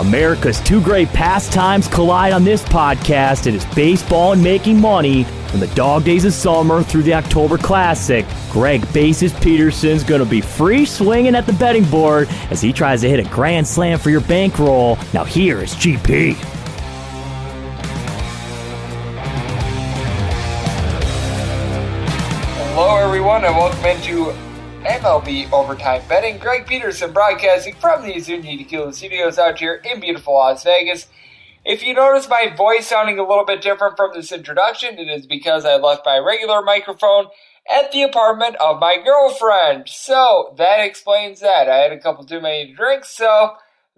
America's two great pastimes collide on this podcast. It is baseball and making money. From the dog days of summer through the October Classic, Greg Bases Peterson's going to be free swinging at the betting board as he tries to hit a grand slam for your bankroll. Now here is GP. Hello everyone and welcome into MLB Overtime Betting. Greg Peterson broadcasting from the Zuni Tequila Studios out here in beautiful Las Vegas. If you notice my voice sounding a little bit different from this introduction, it is because I left my regular microphone at the apartment of my girlfriend. So that explains that. I had a couple too many drinks, so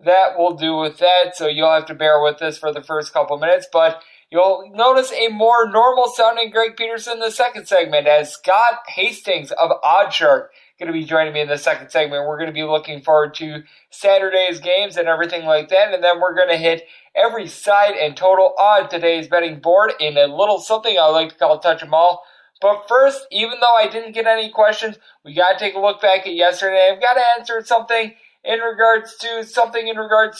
that will do with that. So you'll have to bear with this for the first couple minutes, but you'll notice a more normal sounding Greg Peterson in the second segment as Scott Hastings of Oddshark going to be joining me in the second segment. We're going to be looking forward to Saturday's games and everything like that, and then we're going to hit every side and total on today's betting board in a little something I like to call touch 'em all. But first, even though I didn't get any questions, we got to take a look back at yesterday. I've got to answer something in regards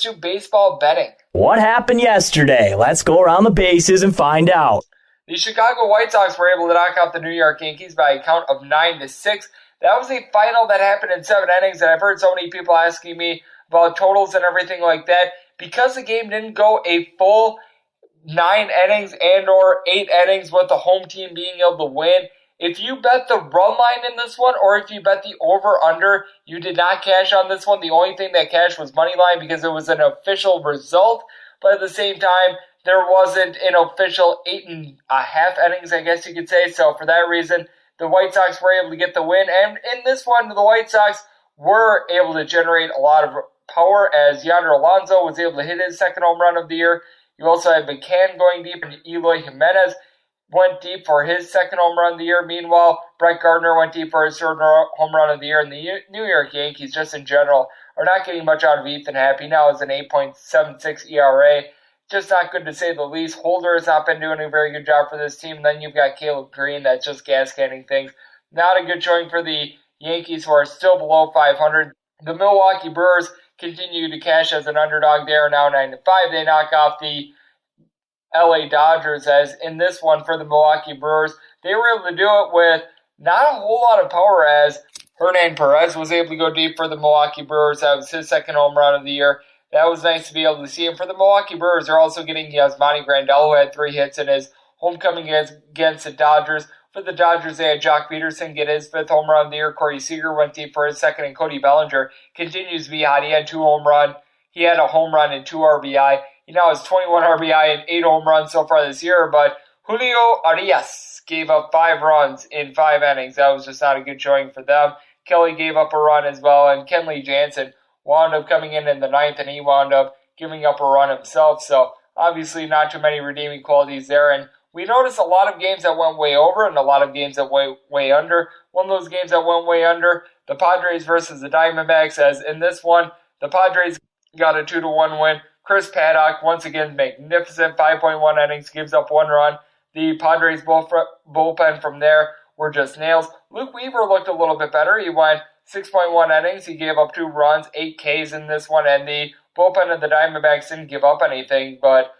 to baseball betting. What happened yesterday? Let's go around the bases and find out. The Chicago White Sox were able to knock out the New York Yankees by a count of 9-6. That was a final that happened in 7 innings, and I've heard so many people asking me about totals and everything like that. Because the game didn't go a full 9 innings and or 8 innings with the home team being able to win, if you bet the run line in this one, or if you bet the over-under, you did not cash on this one. The only thing that cashed was money line because it was an official result. But at the same time, there wasn't an official 8.5 innings, I guess you could say. So for that reason, the White Sox were able to get the win. And in this one, the White Sox were able to generate a lot of power as Yonder Alonso was able to hit his second home run of the year. You also had McCann going deep, and Eloy Jimenez went deep for his second home run of the year. Meanwhile, Brett Gardner went deep for his third home run of the year. And the New York Yankees, just in general, are not getting much out of Ethan Happ. He now has an 8.76 ERA. Just not good to say the least. Holder has not been doing a very good job for this team. And then you've got Caleb Green that's just gas-canning things. Not a good showing for the Yankees, who are still below 500. The Milwaukee Brewers continue to cash as an underdog. They are now 9-5. They knock off the LA Dodgers, as in this one for the Milwaukee Brewers, they were able to do it with not a whole lot of power, as Hernan Perez was able to go deep for the Milwaukee Brewers. That was his second home run of the year. That was nice to be able to see. And for the Milwaukee Brewers, they're also getting Yasmani Grandal, who had 3 hits in his homecoming against the Dodgers. For the Dodgers, they had Jock Peterson get his 5th home run of the year. Corey Seager went deep for his second, and Cody Bellinger continues to be hot. He had He had a home run and 2 RBI. He now has 21 RBI and 8 home runs so far this year. But Julio Arias gave up 5 runs in 5 innings. That was just not a good showing for them. Kelly gave up a run as well, and Kenley Jansen wound up coming in the 9th, and he wound up giving up a run himself. So obviously not too many redeeming qualities there. And we noticed a lot of games that went way over and a lot of games that went way under. One of those games that went way under, the Padres versus the Diamondbacks, as in this one, the Padres got a 2-1 win. Chris Paddock, once again, magnificent, 5.1 innings, gives up 1 run. The Padres bullpen from there were just nails. Luke Weaver looked a little bit better. He went 6.1 innings. He gave up 2 runs, 8 Ks in this one, and the bullpen of the Diamondbacks didn't give up anything, but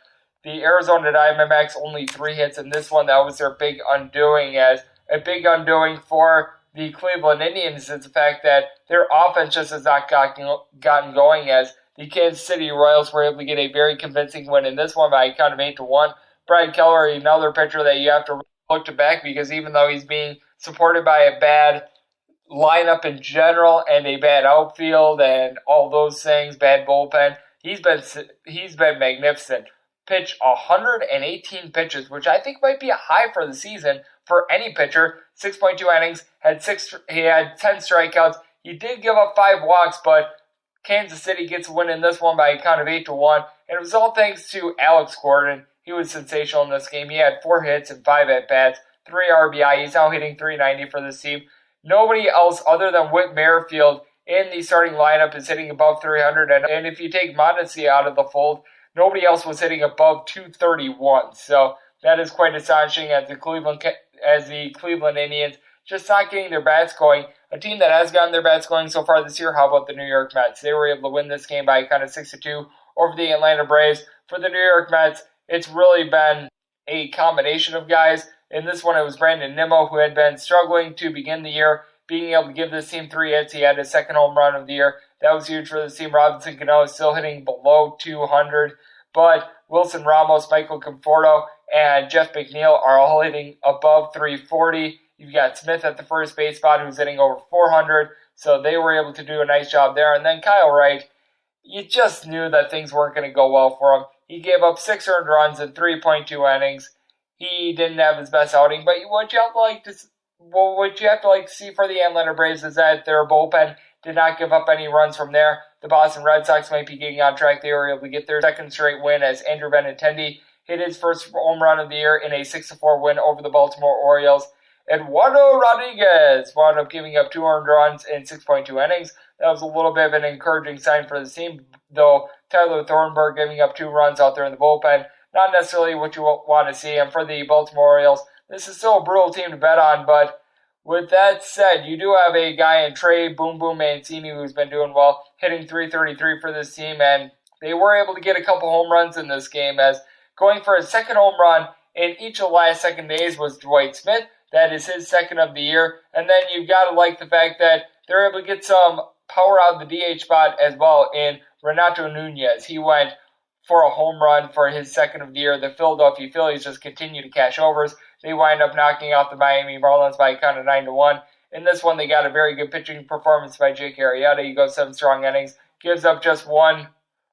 the Arizona Diamondbacks only 3 hits in this one. That was their big undoing, as a big undoing for the Cleveland Indians is the fact that their offense just has not gotten going, as the Kansas City Royals were able to get a very convincing win in this one by a count of 8-1. Brad Keller, another pitcher that you have to look to back, because even though he's being supported by a bad lineup in general and a bad outfield and all those things, bad bullpen, he's been magnificent. Pitched 118 pitches, which I think might be a high for the season for any pitcher. 6.2 innings, he had 10 strikeouts. He did give up 5 walks, but Kansas City gets a win in this one by a count of 8-1, and it was all thanks to Alex Gordon. He was sensational in this game. He had 4 hits and 5 at-bats, 3 RBI. He's now hitting .390 for this team. Nobody else other than Whit Merrifield in the starting lineup is hitting above 300, and if you take Mondesi out of the fold, nobody else was hitting above 231. So that is quite astonishing, as the Cleveland Indians just not getting their bats going. A team that has gotten their bats going so far this year, how about the New York Mets? They were able to win this game by a count of 6-2 over the Atlanta Braves. For the New York Mets, it's really been a combination of guys. In this one, it was Brandon Nimmo, who had been struggling to begin the year, being able to give this team 3 hits. He had his second home run of the year. That was huge for this team. Robinson Cano is still hitting below 200, but Wilson Ramos, Michael Conforto, and Jeff McNeil are all hitting above 340. You've got Smith at the first base spot, who's hitting over 400, so they were able to do a nice job there. And then Kyle Wright, you just knew that things weren't going to go well for him. He gave up 6 earned runs in 3.2 innings. He didn't have his best outing, but what you have to like to see for the Atlanta Braves is that their bullpen did not give up any runs from there. The Boston Red Sox might be getting on track. They were able to get their second straight win as Andrew Benintendi hit his first home run of the year in a 6-4 win over the Baltimore Orioles. Eduardo Rodriguez wound up giving up 2 earned runs in 6.2 innings. That was a little bit of an encouraging sign for the team, though Tyler Thornburg giving up 2 runs out there in the bullpen, not necessarily what you want to see. And for the Baltimore Orioles, this is still a brutal team to bet on, but with that said, you do have a guy in Trey Boom Boom Mancini who's been doing well, hitting 333 for this team, and they were able to get a couple home runs in this game, as going for his second home run in each of the last second days was Dwight Smith. That is his second of the year. And then you've got to like the fact that they're able to get some power out of the DH spot as well in Renato Nunez. He went for a home run for his second of the year. The Philadelphia Phillies just continue to cash overs. They wind up knocking off the Miami Marlins by a count of 9-1. In this one, they got a very good pitching performance by Jake Arrieta. He goes 7 strong innings, gives up just 1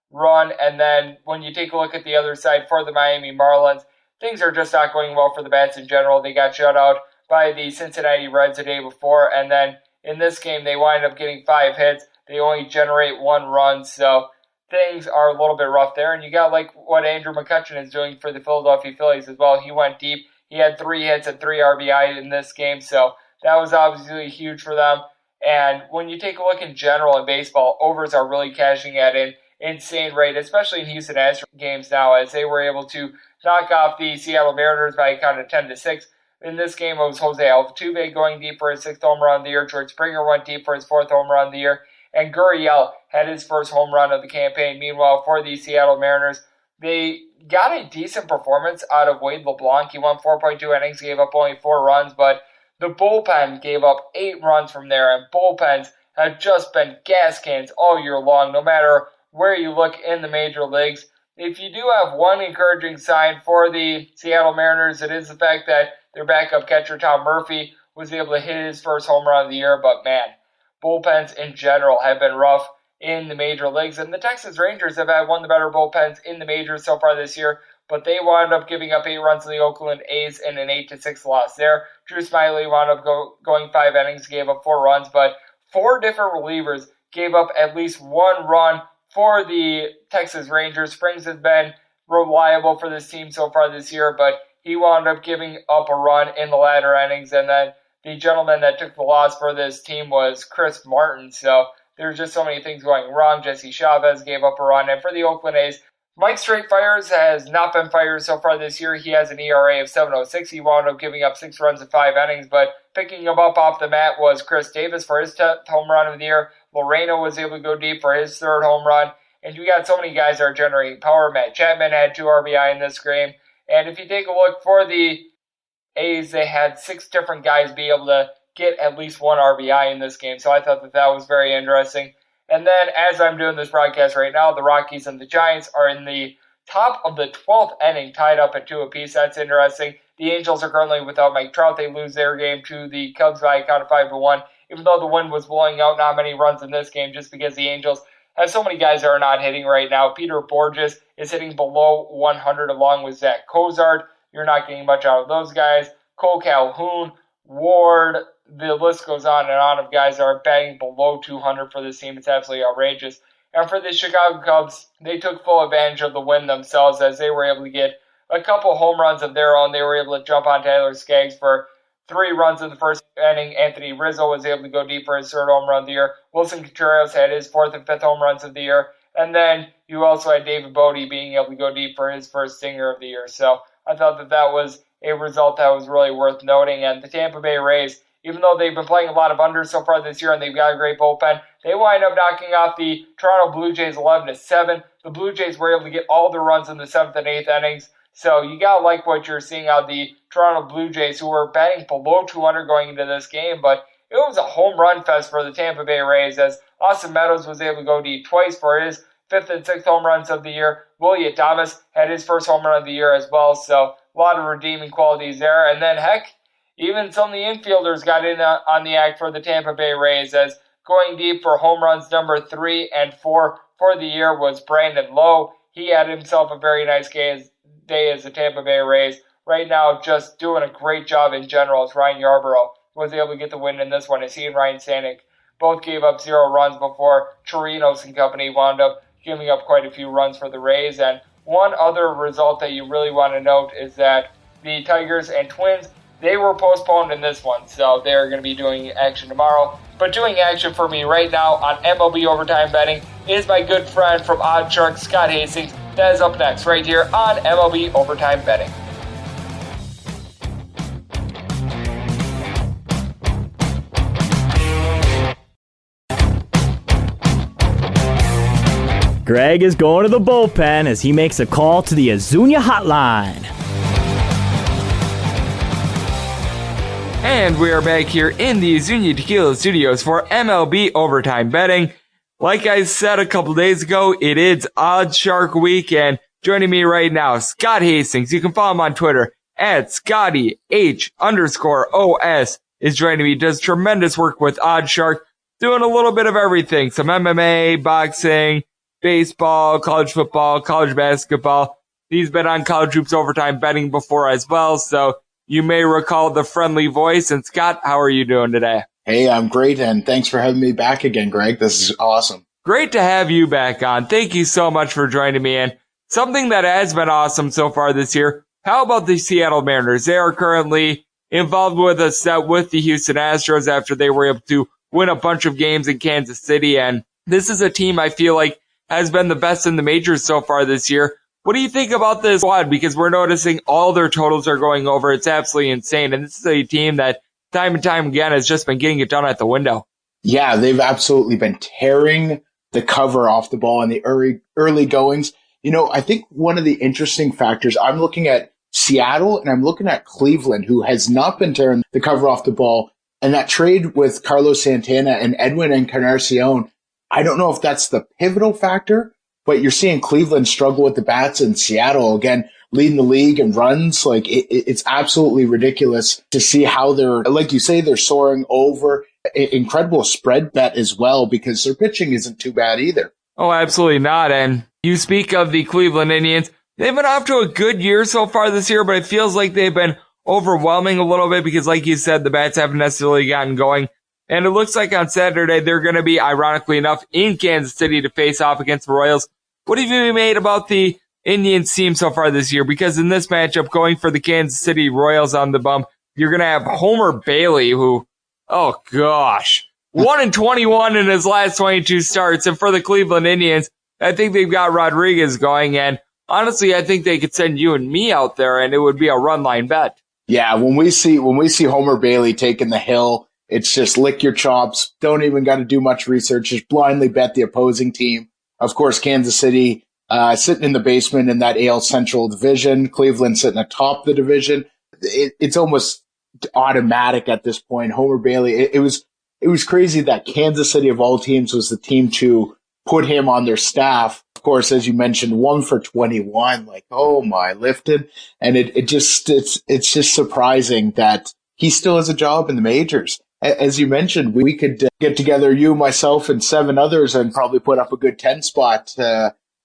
run. And then when you take a look at the other side for the Miami Marlins, things are just not going well for the bats in general. They got shut out by the Cincinnati Reds the day before, and then in this game they wind up getting 5 hits. They only generate 1 run, so things are a little bit rough there. And you got like what Andrew McCutchen is doing for the Philadelphia Phillies as well. He went deep. He had 3 hits and 3 RBI in this game, so that was obviously huge for them. And when you take a look in general in baseball, overs are really cashing at an insane rate, especially in Houston Astros games now, as they were able to knock off the Seattle Mariners by a count of 10-6. In this game, it was Jose Altuve going deep for his 6th home run of the year. George Springer went deep for his 4th home run of the year. And Gurriel had his first home run of the campaign. Meanwhile, for the Seattle Mariners, they got a decent performance out of Wade LeBlanc. He went 4.2 innings, gave up only 4 runs, but the bullpen gave up 8 runs from there. And bullpens have just been gas cans all year long, no matter where you look in the major leagues. If you do have one encouraging sign for the Seattle Mariners, it is the fact that their backup catcher, Tom Murphy, was able to hit his first home run of the year. But man, bullpens in general have been rough in the major leagues. And the Texas Rangers have had one of the better bullpens in the majors so far this year. But they wound up giving up 8 runs to the Oakland A's in an 8-6 loss there. Drew Smyly wound up going 5 innings, gave up 4 runs. But 4 different relievers gave up at least 1 run for the Texas Rangers. Springs has been reliable for this team so far this year, but he wound up giving up a run in the latter innings. And then the gentleman that took the loss for this team was Chris Martin. So there's just so many things going wrong. Jesse Chavez gave up a run. And for the Oakland A's, Mike Straight Fires has not been fired so far this year. He has an ERA of 7.06. He wound up giving up 6 runs in 5 innings, but picking him up off the mat was Chris Davis for his 10th home run of the year. Moreno was able to go deep for his 3rd home run. And you got so many guys that are generating power. Matt Chapman had 2 RBI in this game. And if you take a look for the A's, they had 6 different guys be able to get at least 1 RBI in this game. So I thought that was very interesting. And then as I'm doing this broadcast right now, the Rockies and the Giants are in the top of the 12th inning, tied up at 2 apiece. That's interesting. The Angels are currently without Mike Trout. They lose their game to the Cubs by a count of 5-1. Even though the wind was blowing out, not many runs in this game just because the Angels have so many guys that are not hitting right now. Peter Borges is hitting below 100 along with Zach Cozart. You're not getting much out of those guys. Cole Calhoun, Ward, the list goes on and on of guys that are batting below 200 for this team. It's absolutely outrageous. And for the Chicago Cubs, they took full advantage of the win themselves as they were able to get a couple home runs of their own. They were able to jump on Tyler Skaggs for 3 runs in the first inning. Anthony Rizzo was able to go deep for his 3rd home run of the year. Wilson Contreras had his 4th and 5th home runs of the year. And then you also had David Bodie being able to go deep for his first stinger of the year. So I thought that was a result that was really worth noting. And the Tampa Bay Rays, even though they've been playing a lot of unders so far this year and they've got a great bullpen, they wind up knocking off the Toronto Blue Jays 11-7. The Blue Jays were able to get all the runs in the 7th and 8th innings. So you got to like what you're seeing out of the Toronto Blue Jays, who were batting below 200 going into this game. But it was a home run fest for the Tampa Bay Rays, as Austin Meadows was able to go deep twice for his 5th and 6th home runs of the year. Willie Adames had his first home run of the year as well. So a lot of redeeming qualities there. And then, heck, even some of the infielders got in on the act for the Tampa Bay Rays, as going deep for home runs number 3 and 4 for the year was Brandon Lowe. He had himself a very nice day as the Tampa Bay Rays. Right now, just doing a great job in general, as Ryan Yarbrough was able to get the win in this one, as he and Ryan Stanek both gave up 0 runs before Chirinos and company wound up giving up quite a few runs for the Rays. And one other result that you really want to note is that the Tigers and Twins, they were postponed in this one, so they're going to be doing action tomorrow. But doing action for me right now on MLB Overtime Betting is my good friend from Oddshark, Scott Hastings. That is up next right here on MLB Overtime Betting. Greg is going to the bullpen as he makes a call to the Azuña hotline. And we are back here in the Azuña Tequila Studios for MLB Overtime Betting. Like I said a couple days ago, it is Oddshark Week, and joining me right now, Scott Hastings. You can follow him on Twitter at ScottyH_OS is joining me. Does tremendous work with Oddshark, doing a little bit of everything. Some MMA, boxing, baseball, college football, college basketball. He's been on College Hoops Overtime Betting before as well, so you may recall the friendly voice. And Scott, how are you doing today? Hey, I'm great, and thanks for having me back again, Greg. This is awesome. Great to have you back on. Thank you so much for joining me. And something that has been awesome so far this year, how about the Seattle Mariners? They are currently involved with a set with the Houston Astros after they were able to win a bunch of games in Kansas City. And this is a team I feel like has been the best in the majors so far this year. What do you think about this squad? Because we're noticing all their totals are going over. It's absolutely insane. And this is a team that time and time again has just been getting it done at the window. Yeah, they've absolutely been tearing the cover off the ball in the early goings. You know, I think one of the interesting factors, I'm looking at Seattle and I'm looking at Cleveland, who has not been tearing the cover off the ball. And that trade with Carlos Santana and Edwin Encarnacion, I don't know if that's the pivotal factor, but you're seeing Cleveland struggle with the bats, and Seattle, again, leading the league in runs. Like, it's absolutely ridiculous to see how they're, like you say, they're soaring over. Incredible spread bet as well, because their pitching isn't too bad either. Oh, absolutely not. And you speak of the Cleveland Indians. They've been off to a good year so far this year, but it feels like they've been overwhelming a little bit because, like you said, the bats haven't necessarily gotten going. And it looks like on Saturday they're going to be, ironically enough, in Kansas City to face off against the Royals. What have you made about the Indians team so far this year? Because in this matchup, going for the Kansas City Royals on the bump, you're going to have Homer Bailey, who, oh gosh, 1-21 in his last 22 starts. And for the Cleveland Indians, I think they've got Rodriguez going. And honestly, I think they could send you and me out there, and it would be a run line bet. Yeah, when we see Homer Bailey taking the hill, it's just lick your chops. Don't even got to do much research. Just blindly bet the opposing team. Of course, Kansas City sitting in the basement in that AL Central division. Cleveland sitting atop the division. It's almost automatic at this point. Homer Bailey. It was crazy that Kansas City of all teams was the team to put him on their staff. Of course, as you mentioned, 1-for-21. Like, oh my, lifted. And it's just surprising that he still has a job in the majors. As you mentioned, we could get together, you, myself, and 7 others, and probably put up a good 10 spot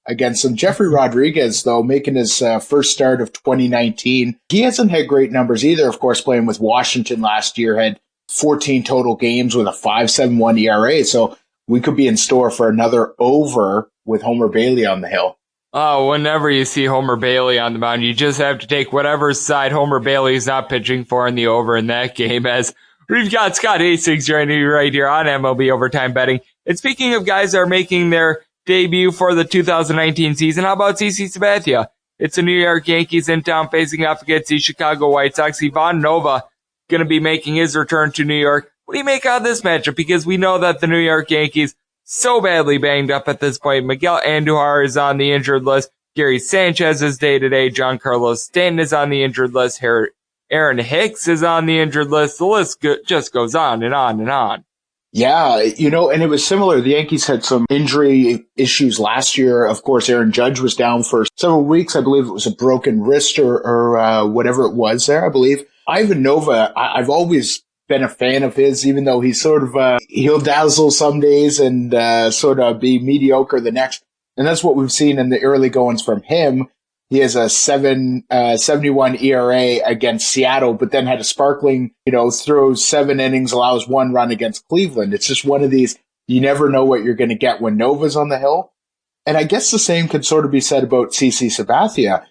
against him. Jeffrey Rodriguez, though, making his first start of 2019. He hasn't had great numbers either, of course, playing with Washington last year, had 14 total games with a 5.71 ERA. So we could be in store for another over with Homer Bailey on the hill. Oh, whenever you see Homer Bailey on the mound, you just have to take whatever side Homer Bailey's not pitching for in the over in that game, as we've got Scott Hastings joining you right here on MLB Overtime Betting. And speaking of guys that are making their debut for the 2019 season, how about CC Sabathia? It's the New York Yankees in town facing off against the Chicago White Sox. Ivan Nova going to be making his return to New York. What do you make out of this matchup? Because we know that the New York Yankees so badly banged up at this point. Miguel Andujar is on the injured list. Gary Sanchez is day-to-day. Giancarlo Stanton is on the injured list. Aaron Hicks is on the injured list. The list just goes on and on and on. Yeah, and it was similar. The Yankees had some injury issues last year. Of course, Aaron Judge was down for several weeks. I believe it was a broken wrist or whatever it was there, I believe. Ivan Nova, I've always been a fan of his, even though he's sort of, he'll dazzle some days and sort of be mediocre the next. And that's what we've seen in the early goings from him. He has a 71 ERA against Seattle, but then had a sparkling, throws 7 innings, allows 1 run against Cleveland. It's just one of these, you never know what you're going to get when Nova's on the hill. And I guess the same could sort of be said about CC Sabathia.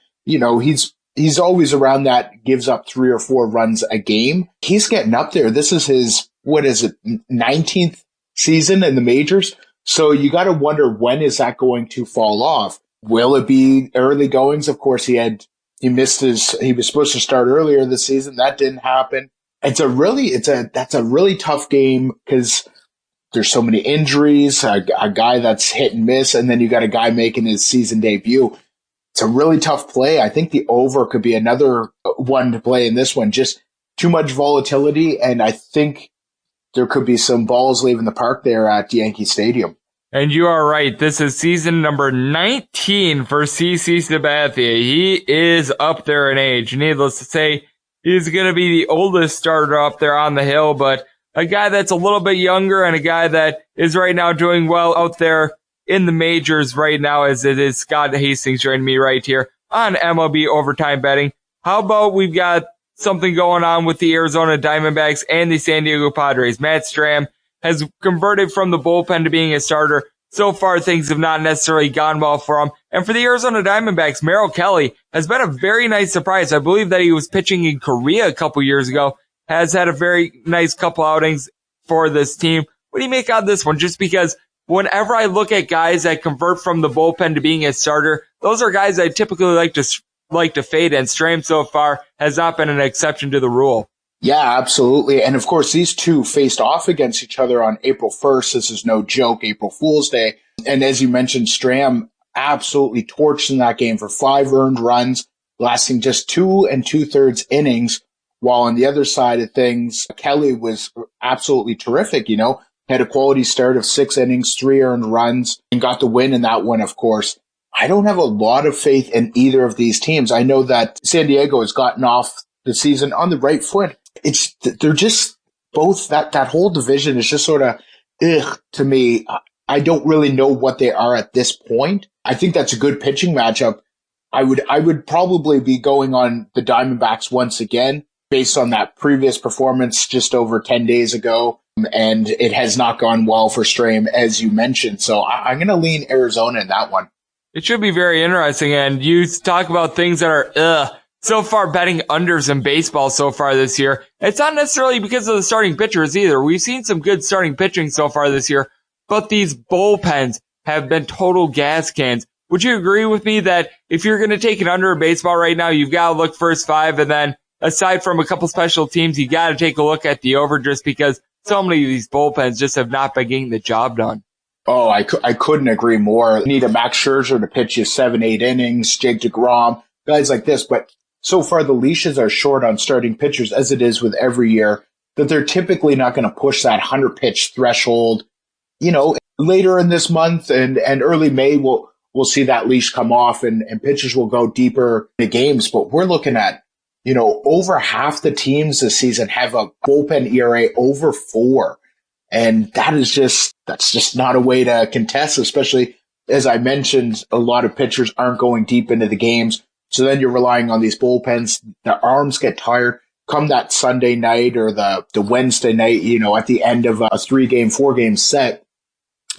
He's always around that, gives up 3 or 4 runs a game. He's getting up there. This is his, 19th season in the majors. So you got to wonder, when is that going to fall off? Will it be early goings? Of course, he was supposed to start earlier this season. That didn't happen. That's a really tough game because there's so many injuries, a guy that's hit and miss, and then you got a guy making his season debut. It's a really tough play. I think the over could be another one to play in this one. Just too much volatility, and I think there could be some balls leaving the park there at Yankee Stadium. And you are right. This is season number 19 for CC Sabathia. He is up there in age. Needless to say, he's going to be the oldest starter up there on the hill, but a guy that's a little bit younger and a guy that is right now doing well out there in the majors right now, as it is Scott Hastings joining me right here on MLB Overtime Betting. How about we've got something going on with the Arizona Diamondbacks and the San Diego Padres? Matt Strahm has converted from the bullpen to being a starter. So far, things have not necessarily gone well for him. And for the Arizona Diamondbacks, Merrill Kelly has been a very nice surprise. I believe that he was pitching in Korea a couple years ago, has had a very nice couple outings for this team. What do you make out of this one? Just because whenever I look at guys that convert from the bullpen to being a starter, those are guys I typically like to fade, and Strahm so far has not been an exception to the rule. Yeah, absolutely. And of course, these two faced off against each other on April 1st. This is no joke, April Fool's Day. And as you mentioned, Strahm absolutely torched in that game for 5 earned runs, lasting just 2 2/3 innings. While on the other side of things, Kelly was absolutely terrific, had a quality start of 6 innings, 3 earned runs, and got the win in that one, of course. I don't have a lot of faith in either of these teams. I know that San Diego has gotten off the season on the right foot. They're just both, that whole division is just sort of to me. I don't really know what they are at this point. I think that's a good pitching matchup. I would probably be going on the Diamondbacks once again based on that previous performance just over 10 days ago. And it has not gone well for Strahm, as you mentioned. So I'm going to lean Arizona in that one. It should be very interesting. And you talk about things that are so far betting unders in baseball so far this year. It's not necessarily because of the starting pitchers either. We've seen some good starting pitching so far this year, but these bullpens have been total gas cans. Would you agree with me that if you're going to take an under in baseball right now, you've got to look first 5, and then aside from a couple special teams, you got to take a look at the over, just because so many of these bullpens just have not been getting the job done. Oh, I couldn't agree more. You need a Max Scherzer to pitch you 7-8 innings, Jake DeGrom, guys like this, but so far, the leashes are short on starting pitchers, as it is with every year, that they're typically not going to push that 100-pitch threshold. Later in this month and early May, we'll see that leash come off and pitchers will go deeper into games. But we're looking at, over half the teams this season have a bullpen ERA over 4. And that's just not a way to contest, especially, as I mentioned, a lot of pitchers aren't going deep into the games. So then you're relying on these bullpens. The arms get tired. Come that Sunday night or the Wednesday night, at the end of a 3-game, 4-game set,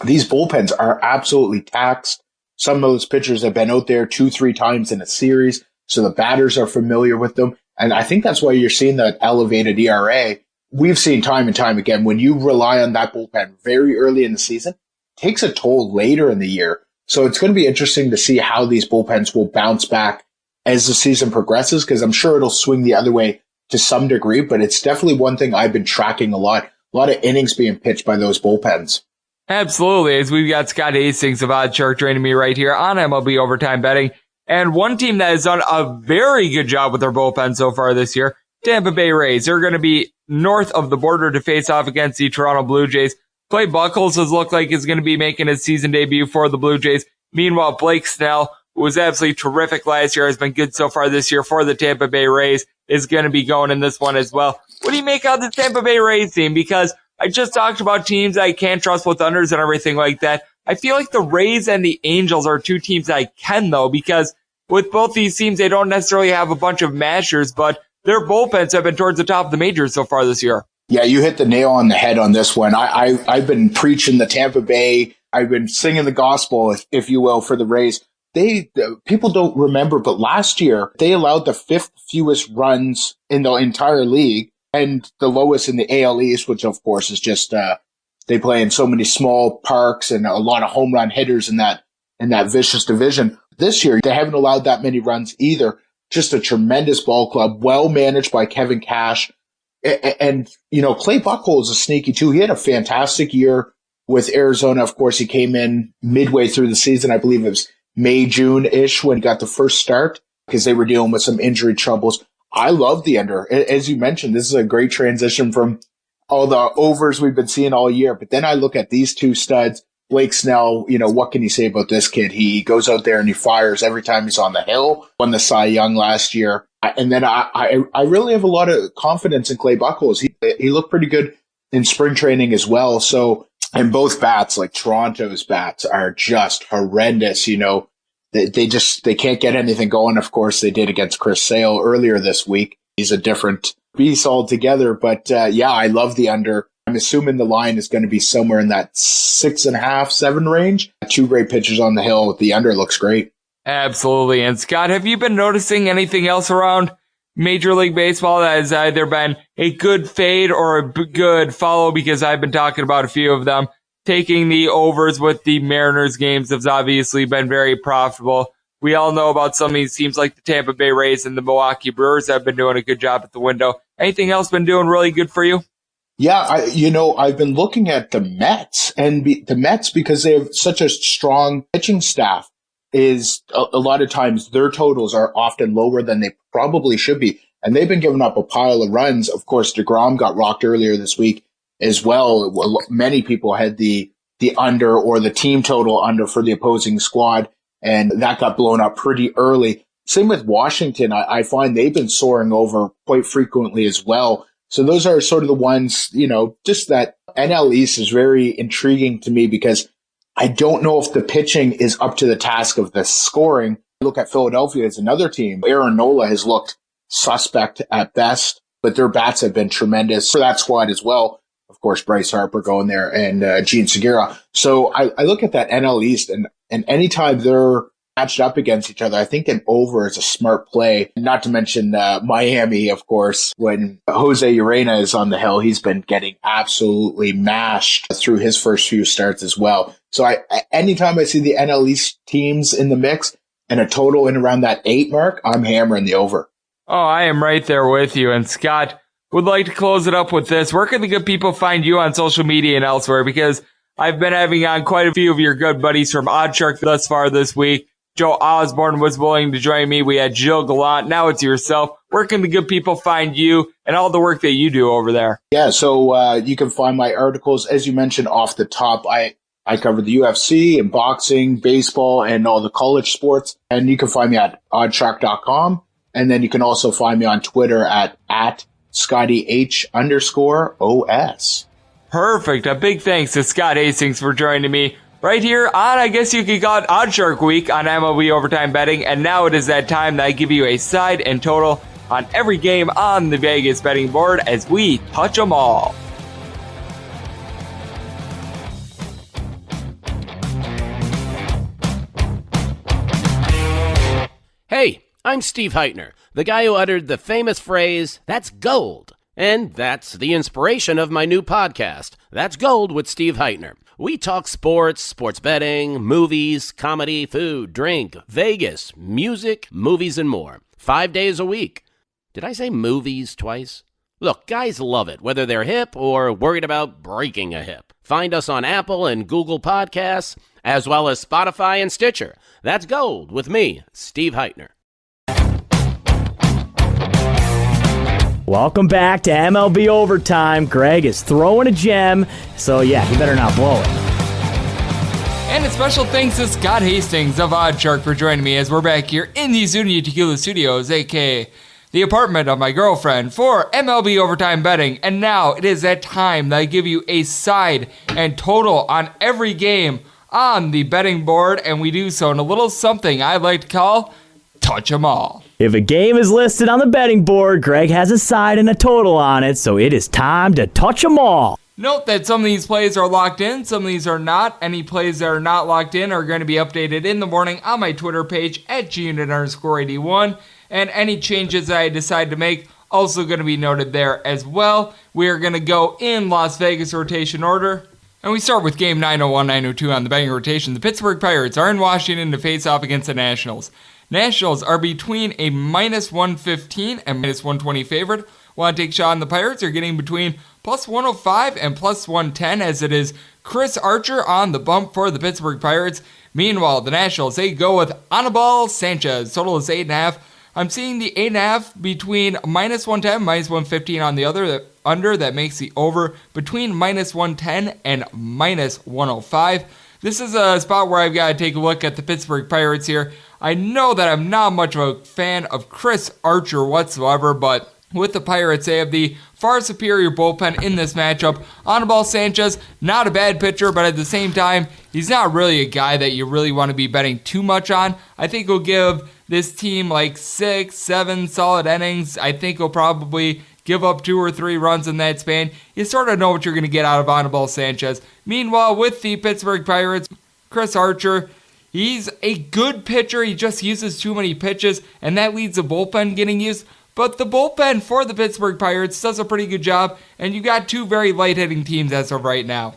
these bullpens are absolutely taxed. Some of those pitchers have been out there 2-3 times in a series, so the batters are familiar with them. And I think that's why you're seeing that elevated ERA. We've seen time and time again, when you rely on that bullpen very early in the season, it takes a toll later in the year. So it's going to be interesting to see how these bullpens will bounce back as the season progresses, because I'm sure it'll swing the other way to some degree, but it's definitely one thing I've been tracking a lot. A lot of innings being pitched by those bullpens. Absolutely, as we've got Scott Hastings of Oddshark joining me right here on MLB Overtime Betting. And one team that has done a very good job with their bullpen so far this year, Tampa Bay Rays. They're going to be north of the border to face off against the Toronto Blue Jays. Clay Buchholz has looked like he's going to be making his season debut for the Blue Jays. Meanwhile, Blake Snell, who was absolutely terrific last year, has been good so far this year for the Tampa Bay Rays, is going to be going in this one as well. What do you make out of the Tampa Bay Rays team? Because I just talked about teams I can't trust with unders and everything like that. I feel like the Rays and the Angels are two teams that I can, though, because with both these teams, they don't necessarily have a bunch of mashers, but their bullpens have been towards the top of the majors so far this year. Yeah, you hit the nail on the head on this one. I've been preaching the Tampa Bay. I've been singing the gospel, if you will, for the Rays. People don't remember, but last year they allowed the 5th fewest runs in the entire league and the lowest in the AL East, which of course is just they play in so many small parks and a lot of home run hitters in that vicious division. This year they haven't allowed that many runs either. Just a tremendous ball club, well managed by Kevin Cash. And Clay Buchholz is a sneaky too. He had a fantastic year with Arizona. Of course, he came in midway through the season. I believe it was May, June-ish when he got the first start because they were dealing with some injury troubles. I love the under. As you mentioned, this is a great transition from all the overs we've been seeing all year. But then I look at these two studs, Blake Snell, what can you say about this kid? He goes out there and he fires every time he's on the hill. Won the Cy Young last year. And then I really have a lot of confidence in Clay Buchholz. He looked pretty good in spring training as well. So, and both bats, like Toronto's bats, are just horrendous. They can't get anything going. Of course, they did against Chris Sale earlier this week. He's a different beast altogether. But yeah, I love the under. I'm assuming the line is going to be somewhere in that 6.5, 7 range. Two great pitchers on the hill. The under looks great. Absolutely. And Scott, have you been noticing anything else around Major League Baseball that has either been a good fade or a good follow? Because I've been talking about a few of them. Taking the overs with the Mariners games has obviously been very profitable. We all know about some of these teams like the Tampa Bay Rays and the Milwaukee Brewers that have been doing a good job at the window. Anything else been doing really good for you? Yeah, I've been looking at the Mets the Mets because they have such a strong pitching staff. Is a lot of times their totals are often lower than they probably should be. And they've been giving up a pile of runs. Of course, DeGrom got rocked earlier this week as well. Many people had the under or the team total under for the opposing squad, and that got blown up pretty early. Same with Washington. I find they've been soaring over quite frequently as well. So those are sort of the ones, just that NL East is very intriguing to me because I don't know if the pitching is up to the task of the scoring. Look at Philadelphia as another team. Aaron Nola has looked suspect at best, but their bats have been tremendous for that squad as well. Of course, Bryce Harper going there and Gene Segura. So I look at that NL East and anytime they're matched up against each other, I think an over is a smart play. Not to mention Miami, of course, when Jose Urena is on the hill, he's been getting absolutely mashed through his first few starts as well. So anytime I see the NL East teams in the mix and a total in around that 8 mark, I'm hammering the over. Oh, I am right there with you. And Scott, would like to close it up with this. Where can the good people find you on social media and elsewhere? Because I've been having on quite a few of your good buddies from Oddshark thus far this week. Joe Osborne was willing to join me. We had Jill Gallant. Now it's yourself. Where can the good people find you and all the work that you do over there? Yeah, so you can find my articles, as you mentioned off the top. I cover the UFC and boxing, baseball, and all the college sports. And you can find me at oddshark.com. And then you can also find me on Twitter at ScottyH_OS. Perfect. A big thanks to Scott Hastings for joining me right here on, I guess you could call it Oddshark Week on MLB Overtime Betting. And now it is that time that I give you a side and total on every game on the Vegas betting board as we touch them all. Hey, I'm Steve Heitner, the guy who uttered the famous phrase, "That's gold." And that's the inspiration of my new podcast, That's Gold with Steve Heitner. We talk sports, sports betting, movies, comedy, food, drink, Vegas, music, movies, and more. 5 days a week. Did I say movies twice? Look, guys love it, whether they're hip or worried about breaking a hip. Find us on Apple and Google Podcasts, as well as Spotify and Stitcher. That's Gold with me, Steve Heitner. Welcome back to MLB Overtime. Greg is throwing a gem, so yeah, he better not blow it. And a special thanks to Scott Hastings of Oddshark for joining me as we're back here in the Zuni Tequila Studios, aka the apartment of my girlfriend, for MLB Overtime betting. And now it is that time that I give you a side and total on every game on the betting board, and we do so in a little something I like to call Touch 'em All. If a game is listed on the betting board, Greg has a side and a total on it, so it is time to touch 'em all. Note that some of these plays are locked in, some of these are not. Any plays that are not locked in are going to be updated in the morning on my Twitter page at @GUnit_81, and any changes that I decide to make also going to be noted there as well. We are going to go in Las Vegas rotation order, and we start with game 901, 902 on the betting rotation. The Pittsburgh Pirates are in Washington to face off against the Nationals. Nationals are between a -115 and -120 favorite. Want to take a shot on the Pirates are getting between +105 and +110, as it is Chris Archer on the bump for the Pittsburgh Pirates. Meanwhile, the Nationals, they go with Anibal Sanchez. Total is 8.5. I'm seeing the 8.5 between -110, -115 on the other under. That makes the over between -110 and -105. This is a spot where I've got to take a look at the Pittsburgh Pirates here. I know that I'm not much of a fan of Chris Archer whatsoever, but with the Pirates, they have the far superior bullpen in this matchup. Anibal Sanchez, not a bad pitcher, but at the same time, he's not really a guy that you really want to be betting too much on. I think he'll give this team like 6, 7 solid innings. I think he'll probably give up 2 or 3 runs in that span. You sort of know what you're going to get out of Anibal Sanchez. Meanwhile, with the Pittsburgh Pirates, Chris Archer, he's a good pitcher. He just uses too many pitches, and that leads the bullpen getting used. But the bullpen for the Pittsburgh Pirates does a pretty good job, and you got 2 very light-hitting teams as of right now.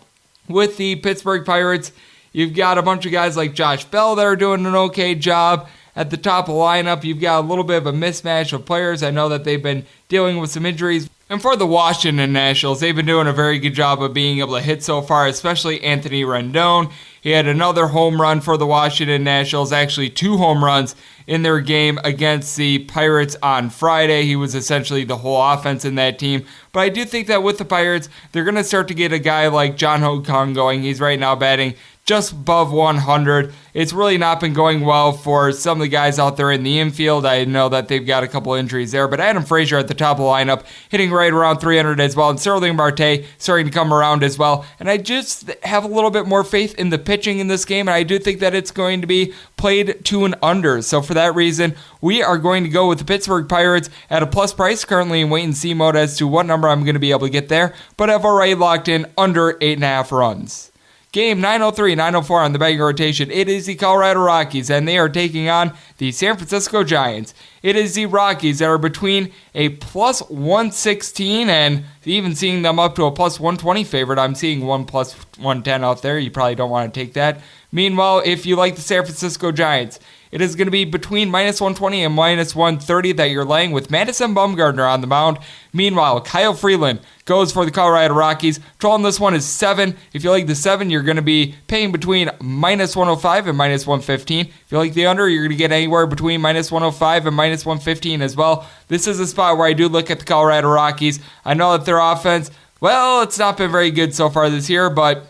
With the Pittsburgh Pirates, you've got a bunch of guys like Josh Bell that are doing an okay job. At the top of the lineup, you've got a little bit of a mismatch of players. I know that they've been dealing with some injuries. And for the Washington Nationals, they've been doing a very good job of being able to hit so far, especially Anthony Rendon. He had another home run for the Washington Nationals, actually 2 home runs in their game against the Pirates on Friday. He was essentially the whole offense in that team. But I do think that with the Pirates, they're going to start to get a guy like John Ho Kang going. He's right now batting just above 100. It's really not been going well for some of the guys out there in the infield. I know that they've got a couple injuries there, but Adam Frazier at the top of the lineup, hitting right around 300 as well, and Sterling Marte starting to come around as well. And I just have a little bit more faith in the pitching in this game, and I do think that it's going to be played to an under. So for that reason, we are going to go with the Pittsburgh Pirates at a plus price, currently in wait-and-see mode as to what number I'm going to be able to get there, but I've already locked in under 8.5 runs. Game 903, 904 on the betting rotation. It is the Colorado Rockies, and they are taking on the San Francisco Giants. It is the Rockies that are between a plus 116 and even seeing them up to a plus 120 favorite. I'm seeing 1 plus 110 out there. You probably don't want to take that. Meanwhile, if you like the San Francisco Giants, it is going to be between minus 120 and minus 130 that you're laying with Madison Bumgarner on the mound. Meanwhile, Kyle Freeland goes for the Colorado Rockies. Total on this one is 7. If you like the 7, you're going to be paying between minus 105 and minus 115. If you like the under, you're going to get anywhere between minus 105 and minus 115 as well. This is a spot where I do look at the Colorado Rockies. I know that their offense, well, it's not been very good so far this year, but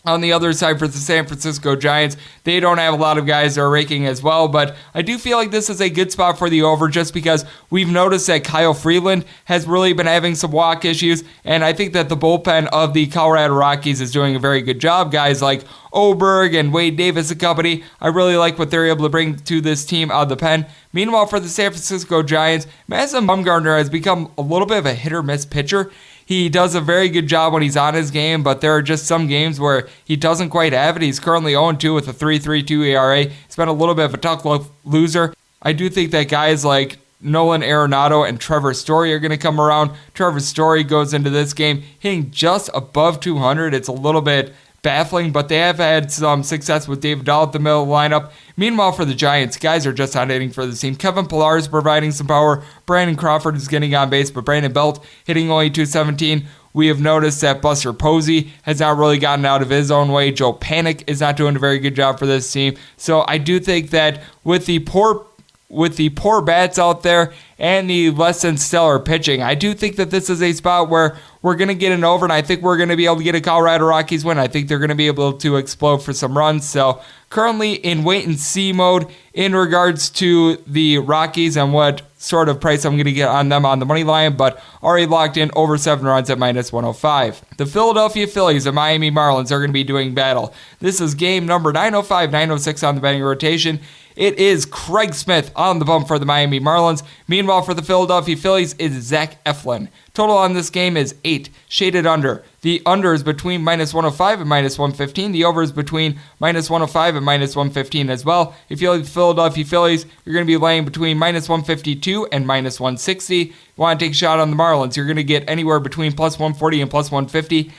on the other side for the San Francisco Giants, they don't have a lot of guys that are raking as well, but I do feel like this is a good spot for the over just because we've noticed that Kyle Freeland has really been having some walk issues, and I think that the bullpen of the Colorado Rockies is doing a very good job. Guys like Oberg and Wade Davis and company, I really like what they're able to bring to this team out of the pen. Meanwhile, for the San Francisco Giants, Madison Bumgarner has become a little bit of a hit-or-miss pitcher. He does a very good job when he's on his game, but there are just some games where he doesn't quite have it. He's currently 0-2 with a 3.32 ERA. He's been a little bit of a tough loser. I do think that guys like Nolan Arenado and Trevor Story are going to come around. Trevor Story goes into this game hitting just above 200. It's a little bit baffling, but they have had some success with David Dahl at the middle of the lineup. Meanwhile, for the Giants, guys are just not hitting for the team. Kevin Pillar is providing some power. Brandon Crawford is getting on base, but Brandon Belt hitting only .217. We have noticed that Buster Posey has not really gotten out of his own way. Joe Panic is not doing a very good job for this team. So I do think that with the poor bats out there and the less than stellar pitching, I do think that this is a spot where we're going to get an over, and I think we're going to be able to get a Colorado Rockies win. I think they're going to be able to explode for some runs. So currently in wait-and-see mode in regards to the Rockies and what sort of price I'm going to get on them on the money line, but already locked in over 7 runs at -105. The Philadelphia Phillies and Miami Marlins are going to be doing battle. This is game number 905, 906 on the betting rotation. It is Craig Smith on the bump for the Miami Marlins. Meanwhile, for the Philadelphia Phillies, is Zach Eflin. Total on this game is 8, shaded under. The under is between -105 and -115. The over is between -105 and -115 as well. If you like the Philadelphia Phillies, you're going to be laying between -152 and -160. You want to take a shot on the Marlins, you're going to get anywhere between +140 and +150.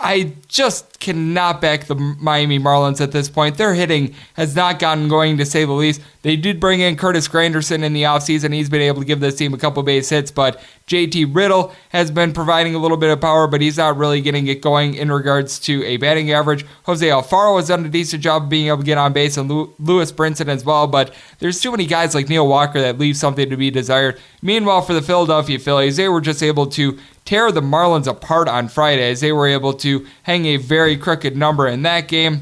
I just cannot back the Miami Marlins at this point. Their hitting has not gotten going, to say the least. They did bring in Curtis Granderson in the offseason. He's been able to give this team a couple base hits, but JT Riddle has been providing a little bit of power, but he's not really getting it going in regards to a batting average. Jose Alfaro has done a decent job of being able to get on base, and Lewis Brinson as well, but there's too many guys like Neil Walker that leave something to be desired. Meanwhile, for the Philadelphia Phillies, they were just able to tear the Marlins apart on Friday as they were able to hang a very crooked number in that game.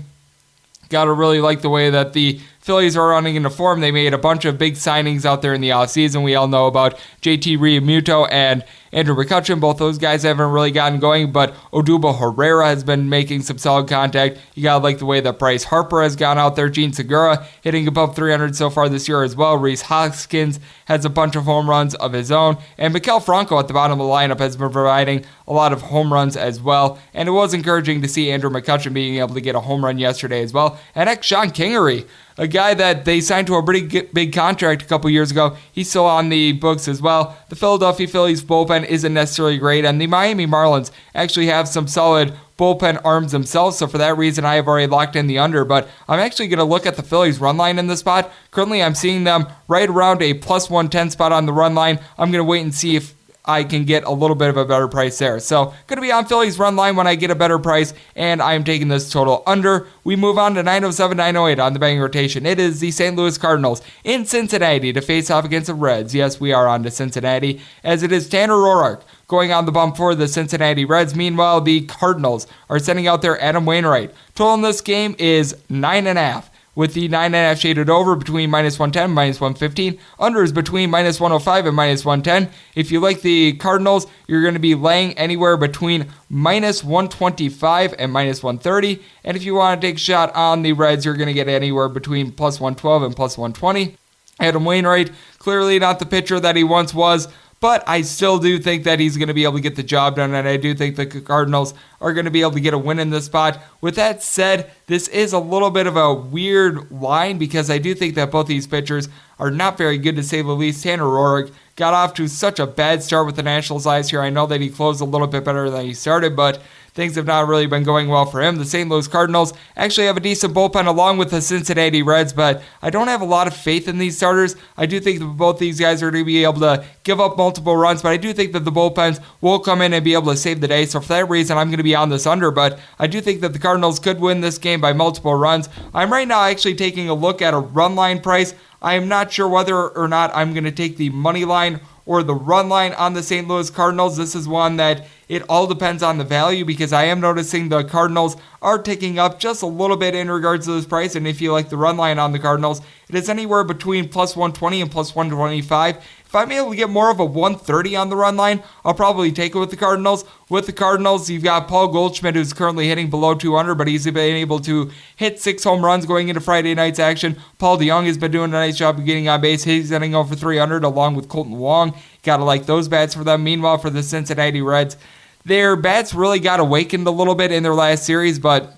Gotta really like the way that the Phillies are running into form. They made a bunch of big signings out there in the offseason. We all know about JT Realmuto and Andrew McCutchen. Both those guys haven't really gotten going, but Odubel Herrera has been making some solid contact. You gotta like the way that Bryce Harper has gone out there. Gene Segura hitting above 300 so far this year as well. Rhys Hoskins has a bunch of home runs of his own. And Maikel Franco at the bottom of the lineup has been providing a lot of home runs as well. And it was encouraging to see Andrew McCutchen being able to get a home run yesterday as well. And Sean Kingery, a guy that they signed to a pretty big contract a couple years ago. He's still on the books as well. The Philadelphia Phillies bullpen isn't necessarily great, and the Miami Marlins actually have some solid bullpen arms themselves, so for that reason I have already locked in the under, but I'm actually going to look at the Phillies run line in this spot. Currently I'm seeing them right around a +110 spot on the run line. I'm going to wait and see if I can get a little bit of a better price there. So, going to be on Phillies run line when I get a better price, and I'm taking this total under. We move on to 907, 908 on the betting rotation. It is the St. Louis Cardinals in Cincinnati to face off against the Reds. Yes, we are on to Cincinnati, as it is Tanner Roark going on the bump for the Cincinnati Reds. Meanwhile, the Cardinals are sending out their Adam Wainwright. Total in this game is 9.5. With the 9.5 shaded over between -110 and -115. Under is between -105 and -110. If you like the Cardinals, you're going to be laying anywhere between -125 and -130. And if you want to take a shot on the Reds, you're going to get anywhere between +112 and +120. Adam Wainwright, clearly not the pitcher that he once was, but I still do think that he's going to be able to get the job done, and I do think the Cardinals are going to be able to get a win in this spot. With that said, this is a little bit of a weird line because I do think that both these pitchers are not very good, to say the least. Tanner Roark got off to such a bad start with the Nationals last year. I know that he closed a little bit better than he started, but things have not really been going well for him. The St. Louis Cardinals actually have a decent bullpen along with the Cincinnati Reds, but I don't have a lot of faith in these starters. I do think that both these guys are going to be able to give up multiple runs, but I do think that the bullpens will come in and be able to save the day. So for that reason, I'm going to be on this under, but I do think that the Cardinals could win this game by multiple runs. I'm right now actually taking a look at a run line price. I am not sure whether or not I'm going to take the money line or the run line on the St. Louis Cardinals. This is one that it all depends on the value, because I am noticing the Cardinals are ticking up just a little bit in regards to this price. And if you like the run line on the Cardinals, it is anywhere between +120 and +125. If I'm able to get more of a 130 on the run line, I'll probably take it with the Cardinals. With the Cardinals, you've got Paul Goldschmidt, who's currently hitting below 200, but he's been able to hit 6 home runs going into Friday night's action. Paul DeJong has been doing a nice job of getting on base. He's hitting over 300 along with Colton Wong. Got to like those bats for them. Meanwhile, for the Cincinnati Reds, their bats really got awakened a little bit in their last series, but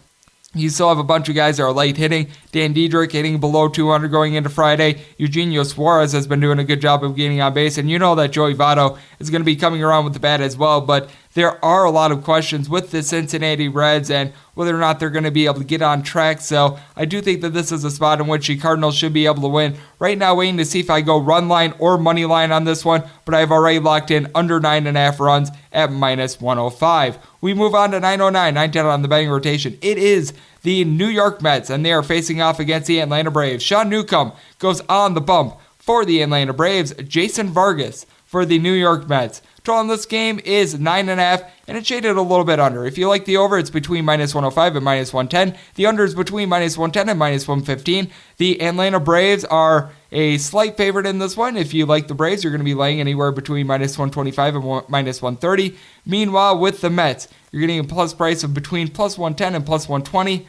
you still have a bunch of guys that are late hitting. Dan Diedrich hitting below 200 going into Friday. Eugenio Suarez has been doing a good job of getting on base. And you know that Joey Votto is going to be coming around with the bat as well. But there are a lot of questions with the Cincinnati Reds and whether or not they're going to be able to get on track. So I do think that this is a spot in which the Cardinals should be able to win. Right now, waiting to see if I go run line or money line on this one, but I've already locked in under 9.5 runs at minus 105. We move on to 909, 910 on the betting rotation. It is the New York Mets, and they are facing off against the Atlanta Braves. Sean Newcomb goes on the bump for the Atlanta Braves. Jason Vargas for the New York Mets. Total on this game is 9.5, and it's shaded a little bit under. If you like the over, it's between minus 105 and minus 110. The under is between minus 110 and minus 115. The Atlanta Braves are a slight favorite in this one. If you like the Braves, you're going to be laying anywhere between minus 125 and minus 130. Meanwhile, with the Mets, you're getting a plus price of between plus 110 and plus 120.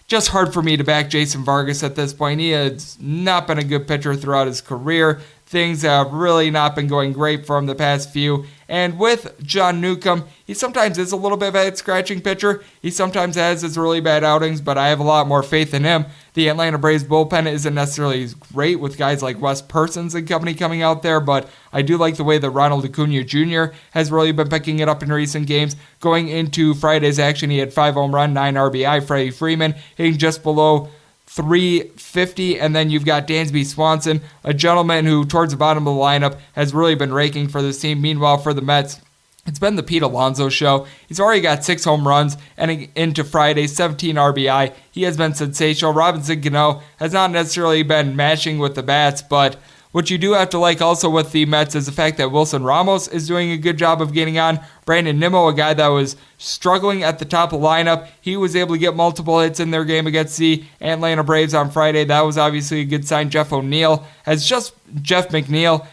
Just hard for me to back Jason Vargas at this point. He has not been a good pitcher throughout his career. Things have really not been going great for him the past few. And with John Newcomb, he sometimes is a little bit of a head-scratching pitcher. He sometimes has his really bad outings, but I have a lot more faith in him. The Atlanta Braves bullpen isn't necessarily great with guys like Wes Persons and company coming out there, but I do like the way that Ronald Acuna Jr. has really been picking it up in recent games. Going into Friday's action, he had 5 home run, 9 RBI. Freddie Freeman hitting just below 350, and then you've got Dansby Swanson, a gentleman who towards the bottom of the lineup has really been raking for this team. Meanwhile, for the Mets, it's been the Pete Alonso show. He's already got 6 home runs, and into Friday, 17 RBI. He has been sensational. Robinson Cano has not necessarily been mashing with the bats, but what you do have to like also with the Mets is the fact that Wilson Ramos is doing a good job of getting on. Brandon Nimmo, a guy that was struggling at the top of the lineup, he was able to get multiple hits in their game against the Atlanta Braves on Friday. That was obviously a good sign. Jeff McNeil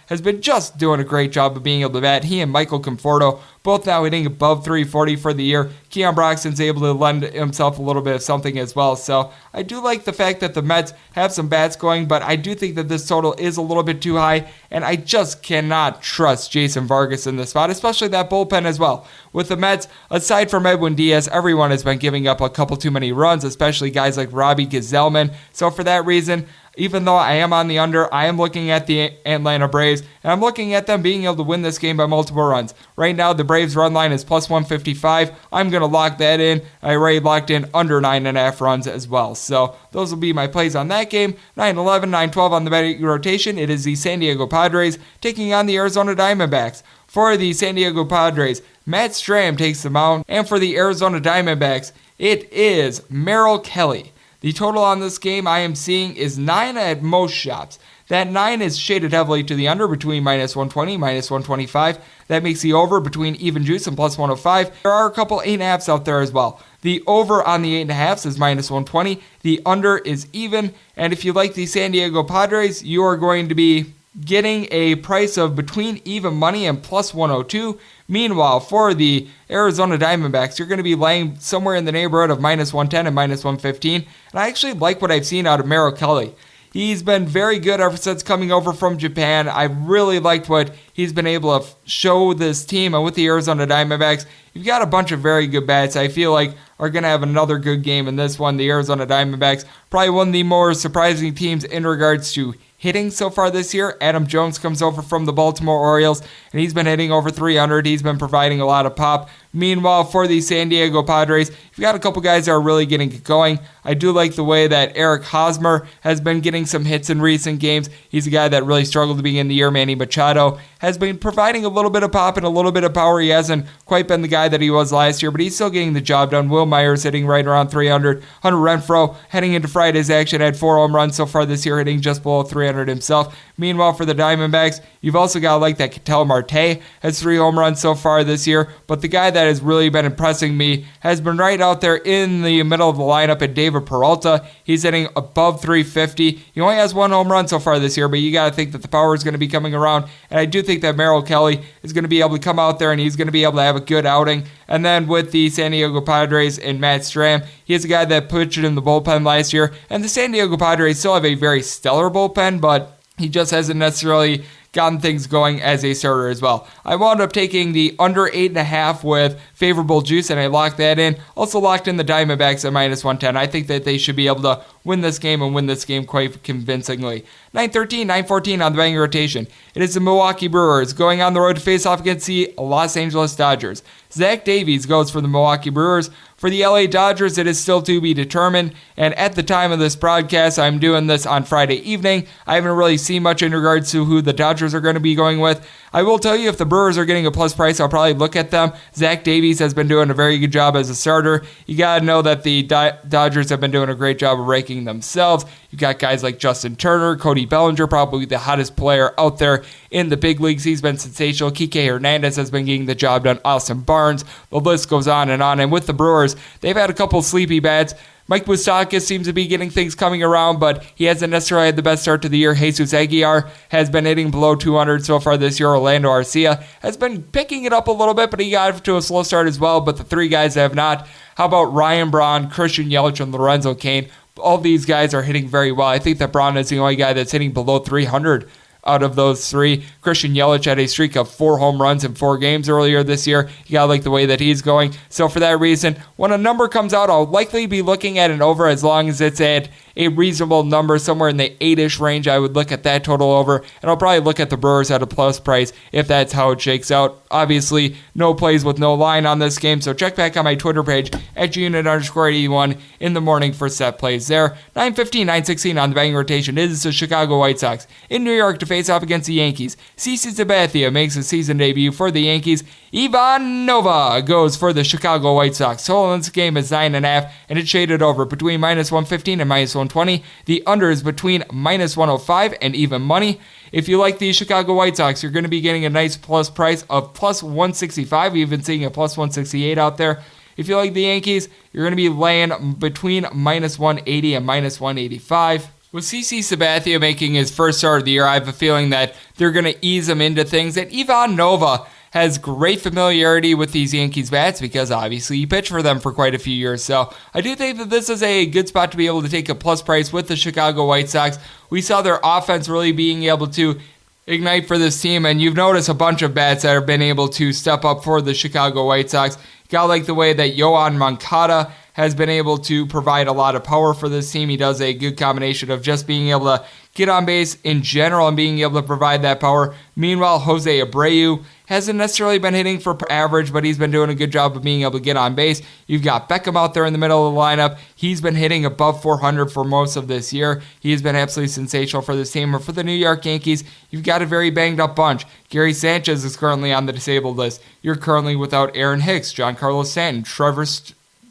has been just doing a great job of being able to bat. He and Michael Conforto both now hitting above 340 for the year. Keon Broxton's able to lend himself a little bit of something as well. So I do like the fact that the Mets have some bats going, but I do think that this total is a little bit too high, and I just cannot trust Jason Vargas in this spot, especially that bullpen as well. With the Mets, aside from Edwin Diaz, everyone has been giving up a couple too many runs, especially guys like Robbie Gesellman. So for that reason, even though I am on the under, I am looking at the Atlanta Braves, and I'm looking at them being able to win this game by multiple runs. Right now, the Braves run line is plus 155. I'm going to lock that in. I already locked in under 9.5 runs as well. So those will be my plays on that game. 9-11, 9-12 on the betting rotation. It is the San Diego Padres taking on the Arizona Diamondbacks. For the San Diego Padres, Matt Strahm takes the mound, and for the Arizona Diamondbacks, it is Merrill Kelly. The total on this game I am seeing is 9 at most shops. That 9 is shaded heavily to the under between minus 120, minus 125. That makes the over between even juice and plus 105. There are a couple 8.5s out there as well. The over on the 8.5s is minus 120. The under is even. And if you like the San Diego Padres, you are going to be getting a price of between even money and plus 102. Meanwhile, for the Arizona Diamondbacks, you're going to be laying somewhere in the neighborhood of minus 110 and minus 115. And I actually like what I've seen out of Merrill Kelly. He's been very good ever since coming over from Japan. I really liked what he's been able to show this team. And with the Arizona Diamondbacks, you've got a bunch of very good bats I feel like are going to have another good game in this one. The Arizona Diamondbacks, probably one of the more surprising teams in regards to hitting so far this year. Adam Jones comes over from the Baltimore Orioles, and he's been hitting over 300. He's been providing a lot of pop. Meanwhile, for the San Diego Padres, you've got a couple guys that are really getting it going. I do like the way that Eric Hosmer has been getting some hits in recent games. He's a guy that really struggled to begin the year. Manny Machado has been providing a little bit of pop and a little bit of power. He hasn't quite been the guy that he was last year, but he's still getting the job done. Will Myers hitting right around 300. Hunter Renfroe heading into Friday's action had 4 home runs so far this year, hitting just below 300 himself. Meanwhile, for the Diamondbacks, you've also got like that Ketel Marte has 3 home runs so far this year, but the guy that has really been impressing me has been right out there in the middle of the lineup at David Peralta. He's hitting above 350. He only has 1 home run so far this year, but you got to think that the power is going to be coming around, and I do think that Merrill Kelly is going to be able to come out there and he's going to be able to have a good outing. And then with the San Diego Padres and Matt Strahm, he is a guy that pitched in the bullpen last year, and the San Diego Padres still have a very stellar bullpen, but he just hasn't necessarily gotten things going as a starter as well. I wound up taking the under 8.5 with favorable juice, and I locked that in. Also locked in the Diamondbacks at -110. I think that they should be able to win this game and win this game quite convincingly. 9-13, 9-14 on the betting rotation. It is the Milwaukee Brewers going on the road to face off against the Los Angeles Dodgers. Zach Davies goes for the Milwaukee Brewers. For the LA Dodgers, it is still to be determined, and at the time of this broadcast, I'm doing this on Friday evening. I haven't really seen much in regards to who the Dodgers are going to be going with. I will tell you, if the Brewers are getting a plus price, I'll probably look at them. Zach Davies has been doing a very good job as a starter. You got to know that the Dodgers have been doing a great job of ranking themselves. You got guys like Justin Turner, Cody Bellinger, probably the hottest player out there in the big leagues. He's been sensational. Kike Hernandez has been getting the job done. Austin Barnes. The list goes on. And with the Brewers, they've had a couple sleepy bats. Mike Moustakas seems to be getting things coming around, but he hasn't necessarily had the best start to the year. Jesus Aguilar has been hitting below 200 so far this year. Orlando Arcia has been picking it up a little bit, but he got to a slow start as well. But the three guys have not. How about Ryan Braun, Christian Yelich, and Lorenzo Cain? All these guys are hitting very well. I think that Braun is the only guy that's hitting below 300 out of those three. Christian Yelich had a streak of 4 home runs in 4 games earlier this year. You gotta like the way that he's going. So for that reason, when a number comes out, I'll likely be looking at an over as long as it's at a reasonable number, somewhere in the 8-ish range. I would look at that total over, and I'll probably look at the Brewers at a plus price if that's how it shakes out. Obviously, no plays with no line on this game, so check back on my Twitter page at @unit_81 in the morning for set plays there. 9:15, 9:16 on the betting rotation. It is the Chicago White Sox in New York to face off against the Yankees. CC Sabathia makes his season debut for the Yankees. Ivan Nova goes for the Chicago White Sox. Total in this game is 9.5, and it's shaded over between -115 and -120. The under is between -105 and even money. If you like the Chicago White Sox, you're going to be getting a nice plus price of +165. We've been seeing a +168 out there. If you like the Yankees, you're going to be laying between -180 and -185. With CC Sabathia making his first start of the year, I have a feeling that they're going to ease him into things. And Ivan Nova has great familiarity with these Yankees bats because obviously he pitched for them for quite a few years. So I do think that this is a good spot to be able to take a plus price with the Chicago White Sox. We saw their offense really being able to ignite for this team, and you've noticed a bunch of bats that have been able to step up for the Chicago White Sox. Gotta like the way that Yoan Moncada has been able to provide a lot of power for this team. He does a good combination of just being able to get on base in general and being able to provide that power. Meanwhile, Jose Abreu hasn't necessarily been hitting for average, but he's been doing a good job of being able to get on base. You've got Beckham out there in the middle of the lineup. He's been hitting above 400 for most of this year. He has been absolutely sensational for this team. Or for the New York Yankees, you've got a very banged up bunch. Gary Sanchez is currently on the disabled list. You're currently without Aaron Hicks, Giancarlo Stanton,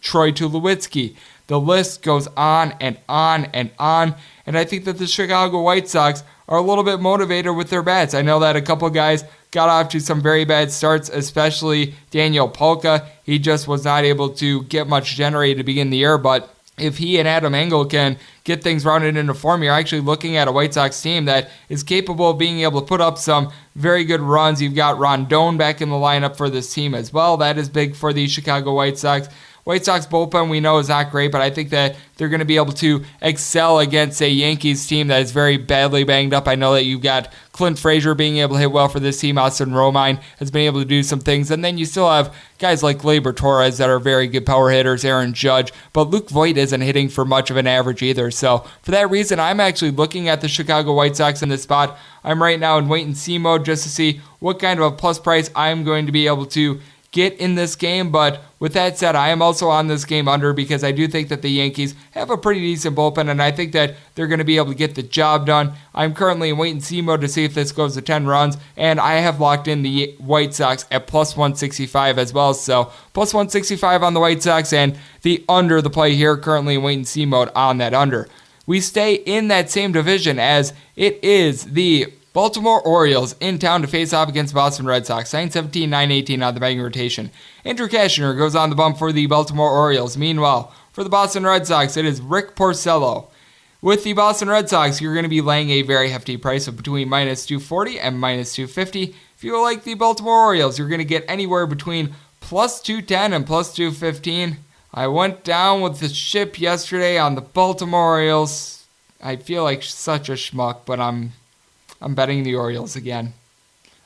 Troy Tulowitzki. The list goes on and on and on. And I think that the Chicago White Sox are a little bit motivated with their bats. I know that a couple guys got off to some very bad starts, especially Daniel Polka. He just was not able to get much generated to begin the year, but if he and Adam Engel can get things rounded into form, you're actually looking at a White Sox team that is capable of being able to put up some very good runs. You've got Rondon back in the lineup for this team as well. That is big for the Chicago White Sox. White Sox bullpen we know is not great, but I think that they're going to be able to excel against a Yankees team that is very badly banged up. I know that you've got Clint Frazier being able to hit well for this team. Austin Romine has been able to do some things. And then you still have guys like Gleyber Torres that are very good power hitters, Aaron Judge. But Luke Voit isn't hitting for much of an average either. So for that reason, I'm actually looking at the Chicago White Sox in this spot. I'm right now in wait-and-see mode just to see what kind of a plus price I'm going to be able to get in this game. But with that said, I am also on this game under because I do think that the Yankees have a pretty decent bullpen, and I think that they're going to be able to get the job done. I'm currently in wait-and-see mode to see if this goes to 10 runs, and I have locked in the White Sox at +165 as well. So +165 on the White Sox, and the under the play here, currently in wait-and-see mode on that under. We stay in that same division as it is the Baltimore Orioles in town to face off against Boston Red Sox. 9-17, 9-18 on the betting rotation. Andrew Cashner goes on the bump for the Baltimore Orioles. Meanwhile, for the Boston Red Sox, it is Rick Porcello. With the Boston Red Sox, you're going to be laying a very hefty price of between -240 and -250. If you like the Baltimore Orioles, you're going to get anywhere between +210 and +215. I went down with the ship yesterday on the Baltimore Orioles. I feel like such a schmuck, but I'm I'm betting the Orioles again.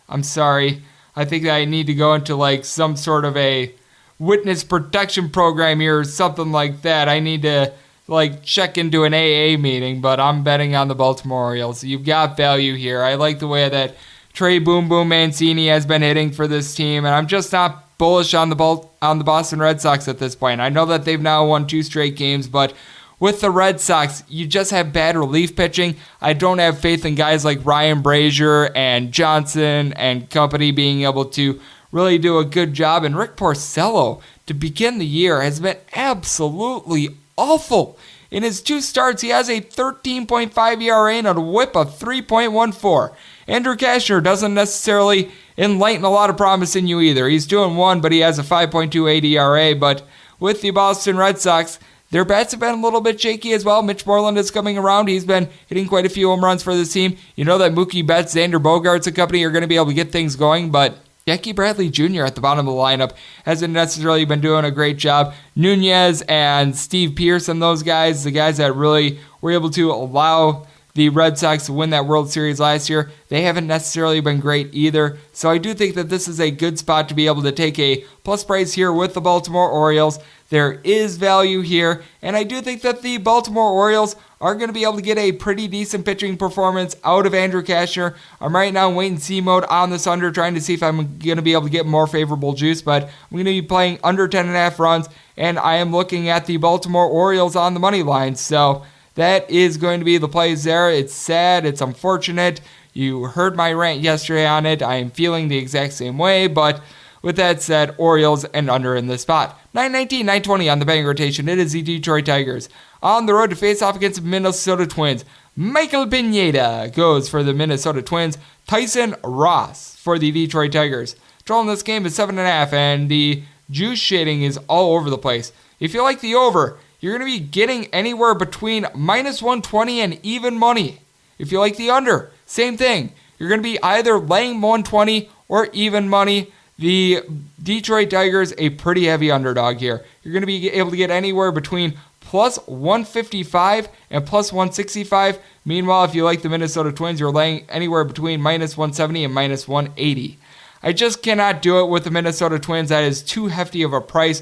I'm sorry. I think that I need to go into like some sort of a witness protection program here or something like that. I need to like check into an AA meeting, but I'm betting on the Baltimore Orioles. You've got value here. I like the way that Trey Boom Boom Mancini has been hitting for this team, and I'm just not bullish on the Boston Red Sox at this point. I know that they've now won 2 straight games, but with the Red Sox, you just have bad relief pitching. I don't have faith in guys like Ryan Brazier and Johnson and company being able to really do a good job. And Rick Porcello, to begin the year, has been absolutely awful. In his 2 starts, he has a 13.5 ERA and a whip of 3.14. Andrew Cashner doesn't necessarily enlighten a lot of promise in you either. He's 2-1, but he has a 5.28 ERA. But with the Boston Red Sox, their bats have been a little bit shaky as well. Mitch Moreland is coming around. He's been hitting quite a few home runs for this team. You know that Mookie Betts, Xander Bogaerts and company are going to be able to get things going, but Jackie Bradley Jr. at the bottom of the lineup hasn't necessarily been doing a great job. Nunez and Steve Pearson, those guys, the guys that really were able to allow the Red Sox to win that World Series last year, they haven't necessarily been great either. So I do think that this is a good spot to be able to take a plus price here with the Baltimore Orioles. There is value here, and I do think that the Baltimore Orioles are going to be able to get a pretty decent pitching performance out of Andrew Cashner. I'm right now in wait-and-see mode on this under, trying to see if I'm going to be able to get more favorable juice, but I'm going to be playing under 10.5 runs, and I am looking at the Baltimore Orioles on the money line, so that is going to be the plays there. It's sad, it's unfortunate. You heard my rant yesterday on it. I am feeling the exact same way, but with that said, Orioles and under in this spot. 919, 920 on the betting rotation. It is the Detroit Tigers on the road to face off against the Minnesota Twins. Michael Pineda goes for the Minnesota Twins. Tyson Ross for the Detroit Tigers. Total in this game is 7.5, and the juice shading is all over the place. If you like the over, you're going to be getting anywhere between minus 120 and even money. If you like the under, same thing. You're going to be either laying 120 or even money. The Detroit Tigers, a pretty heavy underdog here. You're going to be able to get anywhere between plus 155 and plus 165. Meanwhile, if you like the Minnesota Twins, you're laying anywhere between minus 170 and minus 180. I just cannot do it with the Minnesota Twins. That is too hefty of a price.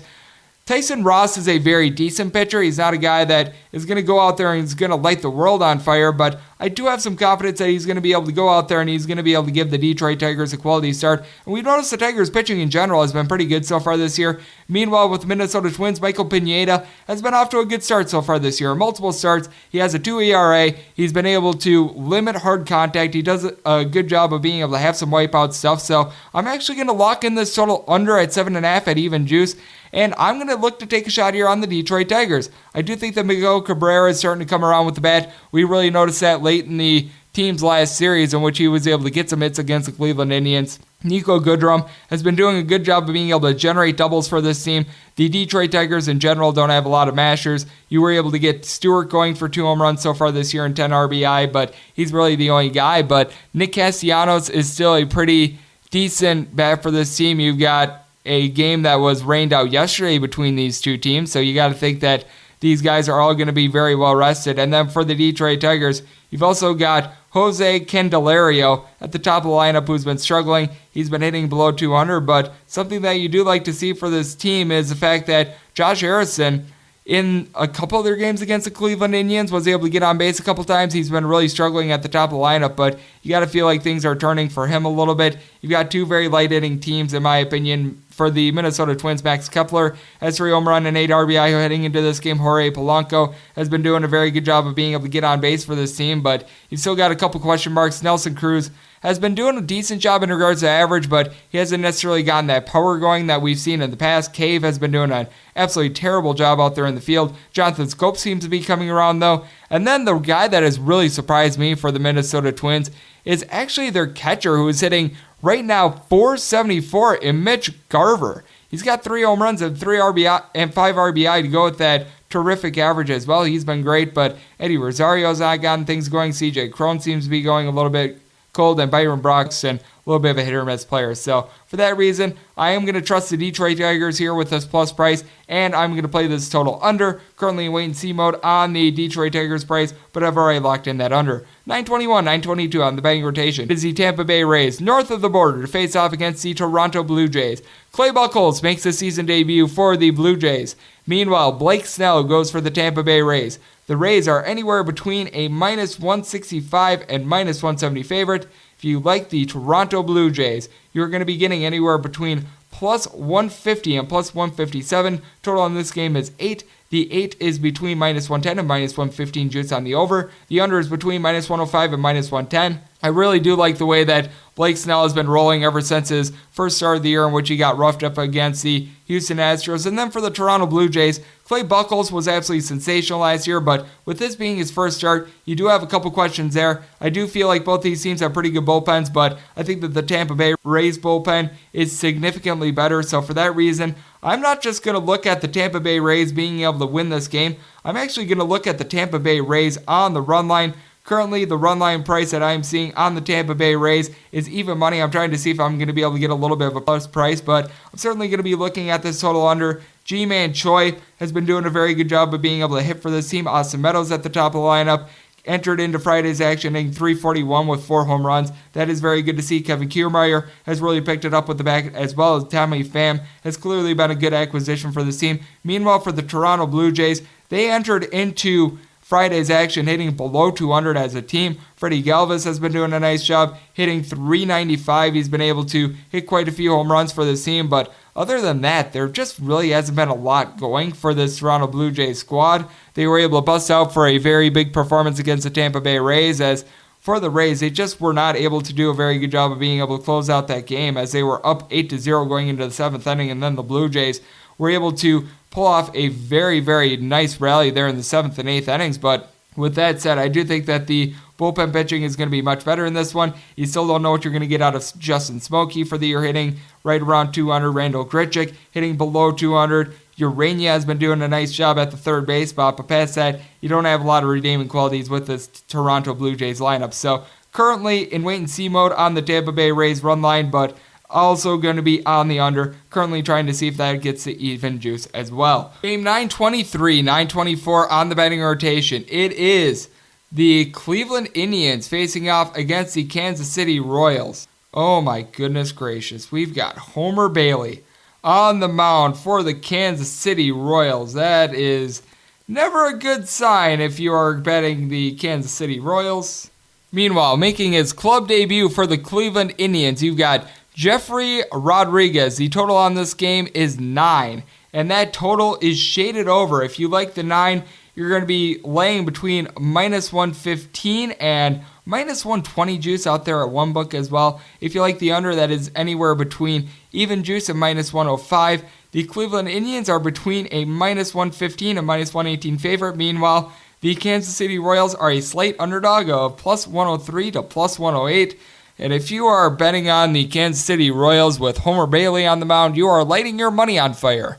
Tyson Ross is a very decent pitcher. He's not a guy that is going to go out there and is going to light the world on fire, but I do have some confidence that he's going to be able to go out there and he's going to be able to give the Detroit Tigers a quality start. And we've noticed the Tigers pitching in general has been pretty good so far this year. Meanwhile, with the Minnesota Twins, Michael Pineda has been off to a good start so far this year. Multiple starts. He has a 2 ERA. He's been able to limit hard contact. He does a good job of being able to have some wipeout stuff. So I'm actually going to lock in this total under at 7.5 at even juice. And I'm going to look to take a shot here on the Detroit Tigers. I do think that Miguel Cabrera is starting to come around with the bat. We really noticed that late in the team's last series in which he was able to get some hits against the Cleveland Indians. Nico Goodrum has been doing a good job of being able to generate doubles for this team. The Detroit Tigers in general don't have a lot of mashers. You were able to get Stewart going for 2 home runs so far this year and 10 RBI, but he's really the only guy. But Nick Castellanos is still a pretty decent bat for this team. You've got a game that was rained out yesterday between these two teams, so you got to think that these guys are all going to be very well rested. And then for the Detroit Tigers, you've also got Jose Candelario at the top of the lineup who's been struggling. He's been hitting below 200, but something that you do like to see for this team is the fact that Josh Harrison, in a couple of their games against the Cleveland Indians, was able to get on base a couple times. He's been really struggling at the top of the lineup, but you got to feel like things are turning for him a little bit. You've got 2 very light-hitting teams, in my opinion. For the Minnesota Twins, Max Kepler has 3 home run and 8 RBI heading into this game. Jorge Polanco has been doing a very good job of being able to get on base for this team, but he's still got a couple question marks. Nelson Cruz has been doing a decent job in regards to average, but he hasn't necessarily gotten that power going that we've seen in the past. Cave has been doing an absolutely terrible job out there in the field. Jonathan Scope seems to be coming around, though. And then the guy that has really surprised me for the Minnesota Twins is actually their catcher, who is hitting right now .474 in Mitch Garver. He's got 3 home runs and 3 RBI and 5 RBI to go with that terrific average as well. He's been great, but Eddie Rosario's not gotten things going. CJ Cron seems to be going a little bit cold, and Byron Broxton, a little bit of a hit-or-miss player. So for that reason, I am going to trust the Detroit Tigers here with this plus price, and I'm going to play this total under. Currently in wait-and-see mode on the Detroit Tigers price, but I've already locked in that under. 921, 922 on the betting rotation. It is the Tampa Bay Rays, north of the border, to face off against the Toronto Blue Jays. Clay Buchholz makes his season debut for the Blue Jays. Meanwhile, Blake Snell goes for the Tampa Bay Rays. The Rays are anywhere between a minus 165 and minus 170 favorite. If you like the Toronto Blue Jays, you're going to be getting anywhere between plus 150 and plus 157. Total on this game is 8. The 8 is between minus 110 and minus 115 juice on the over. The under is between minus 105 and minus 110. I really do like the way that Blake Snell has been rolling ever since his first start of the year in which he got roughed up against the Houston Astros. And then for the Toronto Blue Jays, Clay Buchholz was absolutely sensational last year, but with this being his first start, you do have a couple questions there. I do feel like both these teams have pretty good bullpens, but I think that the Tampa Bay Rays bullpen is significantly better. So for that reason, I'm not just going to look at the Tampa Bay Rays being able to win this game. I'm actually going to look at the Tampa Bay Rays on the run line. Currently, the run line price that I'm seeing on the Tampa Bay Rays is even money. I'm trying to see if I'm going to be able to get a little bit of a plus price, but I'm certainly going to be looking at this total under. G-Man Choi has been doing a very good job of being able to hit for this team. Austin Meadows at the top of the lineup. Entered into Friday's action hitting .341 with 4 home runs. That is very good to see. Kevin Kiermaier has really picked it up with the back, as well as Tommy Pham has clearly been a good acquisition for this team. Meanwhile, for the Toronto Blue Jays, they entered into Friday's action hitting below 200 as a team. Freddie Galvis has been doing a nice job hitting .395. He's been able to hit quite a few home runs for this team, but other than that, there just really hasn't been a lot going for this Toronto Blue Jays squad. They were able to bust out for a very big performance against the Tampa Bay Rays, as for the Rays, they just were not able to do a very good job of being able to close out that game, as they were up 8-0 going into the 7th inning, and then the Blue Jays were able to pull off a very, very nice rally there in the 7th and 8th innings. But with that said, I do think that the bullpen pitching is going to be much better in this one. You still don't know what you're going to get out of Justin Smoky for the year, hitting right around 200. Randall Grichuk hitting below 200. Urania has been doing a nice job at the third base spot, but past that, you don't have a lot of redeeming qualities with this Toronto Blue Jays lineup. So currently in wait-and-see mode on the Tampa Bay Rays run line, but also going to be on the under. Currently trying to see if that gets to even juice as well. Game 923, 924 on the betting rotation. It is the Cleveland Indians facing off against the Kansas City Royals. Oh my goodness gracious. We've got Homer Bailey on the mound for the Kansas City Royals. That is never a good sign if you are betting the Kansas City Royals. Meanwhile, making his club debut for the Cleveland Indians, you've got Jeffrey Rodriguez. The total on this game is 9, and that total is shaded over. If you like the 9, you're going to be laying between minus 115 and minus 120 juice out there at one book as well. If you like the under, that is anywhere between even juice and minus 105. The Cleveland Indians are between a minus 115 and minus 118 favorite. Meanwhile, the Kansas City Royals are a slight underdog of plus 103 to plus 108. And if you are betting on the Kansas City Royals with Homer Bailey on the mound, you are lighting your money on fire.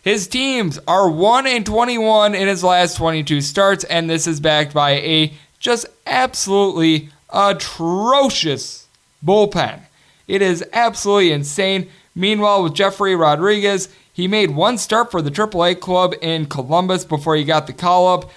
His teams are 1-21 in his last 22 starts, and this is backed by a just absolutely atrocious bullpen. It is absolutely insane. Meanwhile, with Jeffrey Rodriguez, he made one start for the AAA club in Columbus before he got the call-up.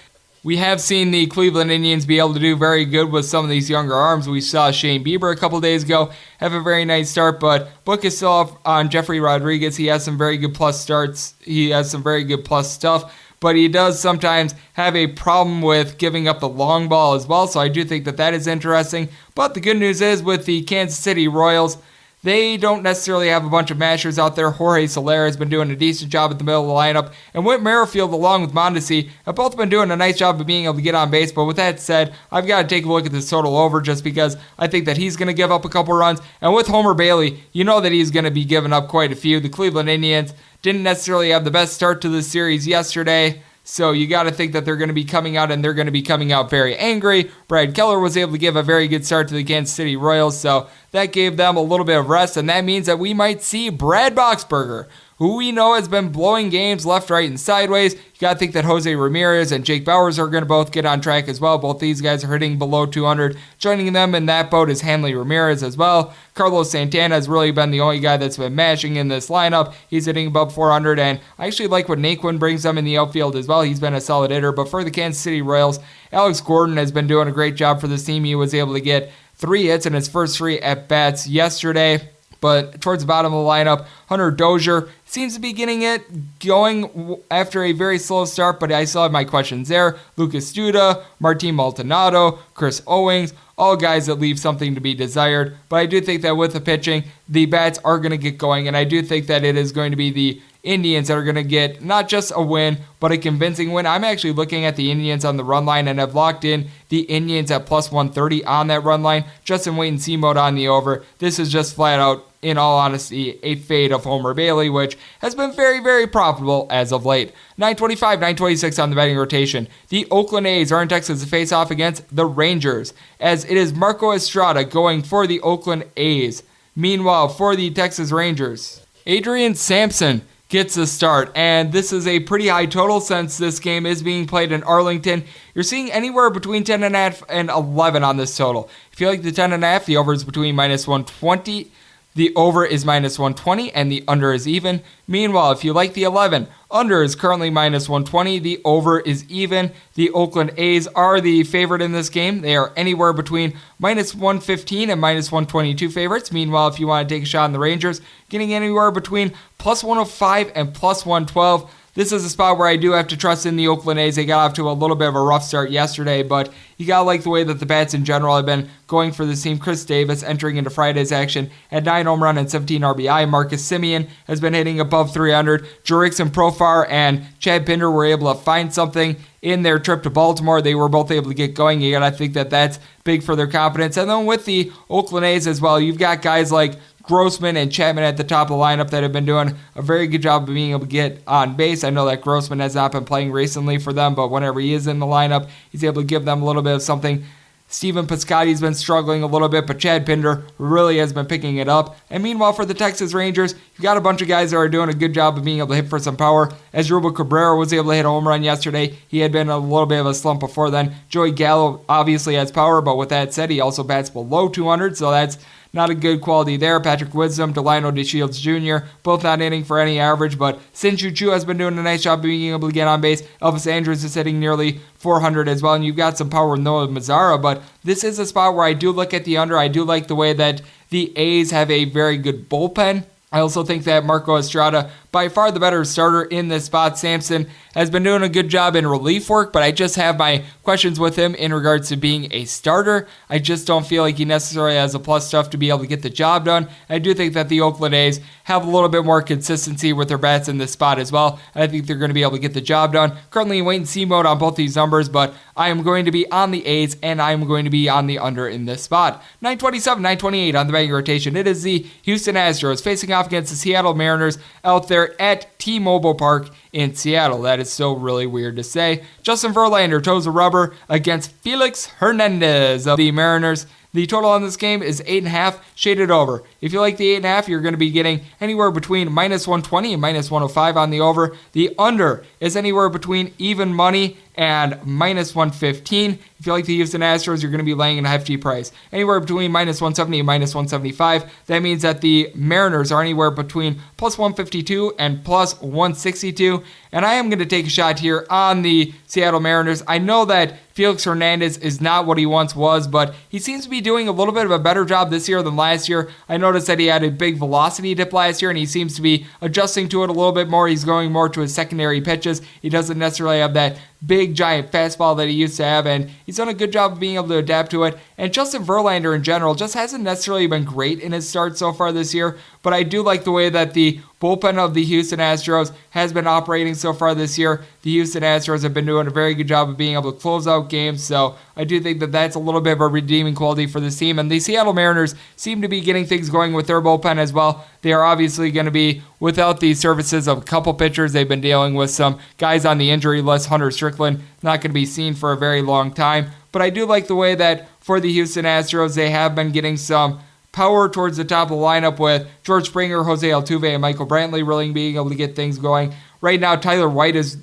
We have seen the Cleveland Indians be able to do very good with some of these younger arms. We saw Shane Bieber a couple days ago have a very nice start, but book is still up on Jeffrey Rodriguez. He has some very good plus starts. He has some very good plus stuff, but he does sometimes have a problem with giving up the long ball as well, so I do think that that is interesting. But the good news is with the Kansas City Royals, they don't necessarily have a bunch of mashers out there. Jorge Soler has been doing a decent job at the middle of the lineup, and Whit Merrifield along with Mondesi have both been doing a nice job of being able to get on base. But with that said, I've got to take a look at this total over just because I think that he's going to give up a couple runs. And with Homer Bailey, you know that he's going to be giving up quite a few. The Cleveland Indians didn't necessarily have the best start to this series yesterday, so you got to think that they're going to be coming out, and they're going to be coming out very angry. Brad Keller was able to give a very good start to the Kansas City Royals, so that gave them a little bit of rest, and that means that we might see Brad Boxberger who we know has been blowing games left, right, and sideways. You got to think that Jose Ramirez and Jake Bauers are going to both get on track as well. Both these guys are hitting below 200. Joining them in that boat is Hanley Ramirez as well. Carlos Santana has really been the only guy that's been mashing in this lineup. He's hitting above 400, and I actually like what Naquin brings them in the outfield as well. He's been a solid hitter. But for the Kansas City Royals, Alex Gordon has been doing a great job for this team. He was able to get 3 hits in his first 3 at-bats yesterday. But towards the bottom of the lineup, Hunter Dozier seems to be getting it going after a very slow start, but I still have my questions there. Lucas Duda, Martin Maldonado, Chris Owings, all guys that leave something to be desired. But I do think that with the pitching, the bats are going to get going, and I do think that it is going to be the Indians that are going to get not just a win, but a convincing win. I'm actually looking at the Indians on the run line, and I've locked in the Indians at plus 130 on that run line, just in wait-and-see mode on the over. This is just flat out, in all honesty, a fade of Homer Bailey, which has been very, very profitable as of late. 925, 926 on the betting rotation. The Oakland A's are in Texas to face off against the Rangers, as it is Marco Estrada going for the Oakland A's. Meanwhile, for the Texas Rangers, Adrian Sampson gets the start, and this is a pretty high total since this game is being played in Arlington. You're seeing anywhere between 10.5 and 11 on this total. If you like the 10.5, the over is between minus 120. The over is minus 120 and the under is even. Meanwhile, if you like the 11, under is currently minus 120. The over is even. The Oakland A's are the favorite in this game. They are anywhere between minus 115 and minus 122 favorites. Meanwhile, if you want to take a shot on the Rangers, getting anywhere between plus 105 and plus 112. This is a spot where I do have to trust in the Oakland A's. They got off to a little bit of a rough start yesterday, but you got to like the way that the bats in general have been going for this team. Chris Davis entering into Friday's action at 9 home run and 17 RBI. Marcus Semien has been hitting above 300. Jurickson Profar and Chad Pinder were able to find something in their trip to Baltimore. They were both able to get going. You got to think that that's big for their confidence. And then with the Oakland A's as well, you've got guys like Grossman and Chapman at the top of the lineup that have been doing a very good job of being able to get on base. I know that Grossman has not been playing recently for them, but whenever he is in the lineup, he's able to give them a little bit of something. Steven Piscotty's been struggling a little bit, but Chad Pinder really has been picking it up. And meanwhile, for the Texas Rangers, you've got a bunch of guys that are doing a good job of being able to hit for some power. As Ruben Cabrera was able to hit a home run yesterday, he had been a little bit of a slump before then. Joey Gallo obviously has power, but with that said, he also bats below 200, so that's not a good quality there. Patrick Wisdom, Delino DeShields Jr., both not hitting for any average, but Sin-Chu Chu has been doing a nice job of being able to get on base. Elvis Andrus is hitting nearly 400 as well, and you've got some power with Noah Mazzara, but this is a spot where I do look at the under. I do like the way that the A's have a very good bullpen. I also think that Marco Estrada, by far the better starter in this spot. Sampson has been doing a good job in relief work, but I just have my questions with him in regards to being a starter. I just don't feel like he necessarily has the plus stuff to be able to get the job done. I do think that the Oakland A's have a little bit more consistency with their bats in this spot as well. I think they're going to be able to get the job done. Currently in wait-and-see mode on both these numbers, but I am going to be on the A's and I am going to be on the under in this spot. 927, 928 on the betting rotation. It is the Houston Astros facing off against the Seattle Mariners out there at T-Mobile Park in Seattle. That is so really weird to say. Justin Verlander toes the rubber against Felix Hernandez of the Mariners. The total on this game is 8.5, shaded over. If you like the 8.5, you're going to be getting anywhere between minus 120 and minus 105 on the over. The under is anywhere between even money and minus 115. If you like the Houston Astros, you're going to be laying a hefty price. Anywhere between minus 170 and minus 175. That means that the Mariners are anywhere between plus 152 and plus 162. And I am going to take a shot here on the Seattle Mariners. I know that Felix Hernandez is not what he once was, but he seems to be doing a little bit of a better job this year than last year. I noticed that he had a big velocity dip last year, and he seems to be adjusting to it a little bit more. He's going more to his secondary pitches. He doesn't necessarily have that big, giant fastball that he used to have, and he's done a good job of being able to adapt to it. And Justin Verlander in general just hasn't necessarily been great in his start so far this year, but I do like the way that the bullpen of the Houston Astros has been operating so far this year. The Houston Astros have been doing a very good job of being able to close out games, so I do think that that's a little bit of a redeeming quality for this team. And the Seattle Mariners seem to be getting things going with their bullpen as well. They are obviously going to be without the services of a couple pitchers. They've been dealing with some guys on the injury list. Hunter Strickland not going to be seen for a very long time. But I do like the way that for the Houston Astros, they have been getting some power towards the top of the lineup with George Springer, Jose Altuve, and Michael Brantley really being able to get things going. Right now, Tyler White is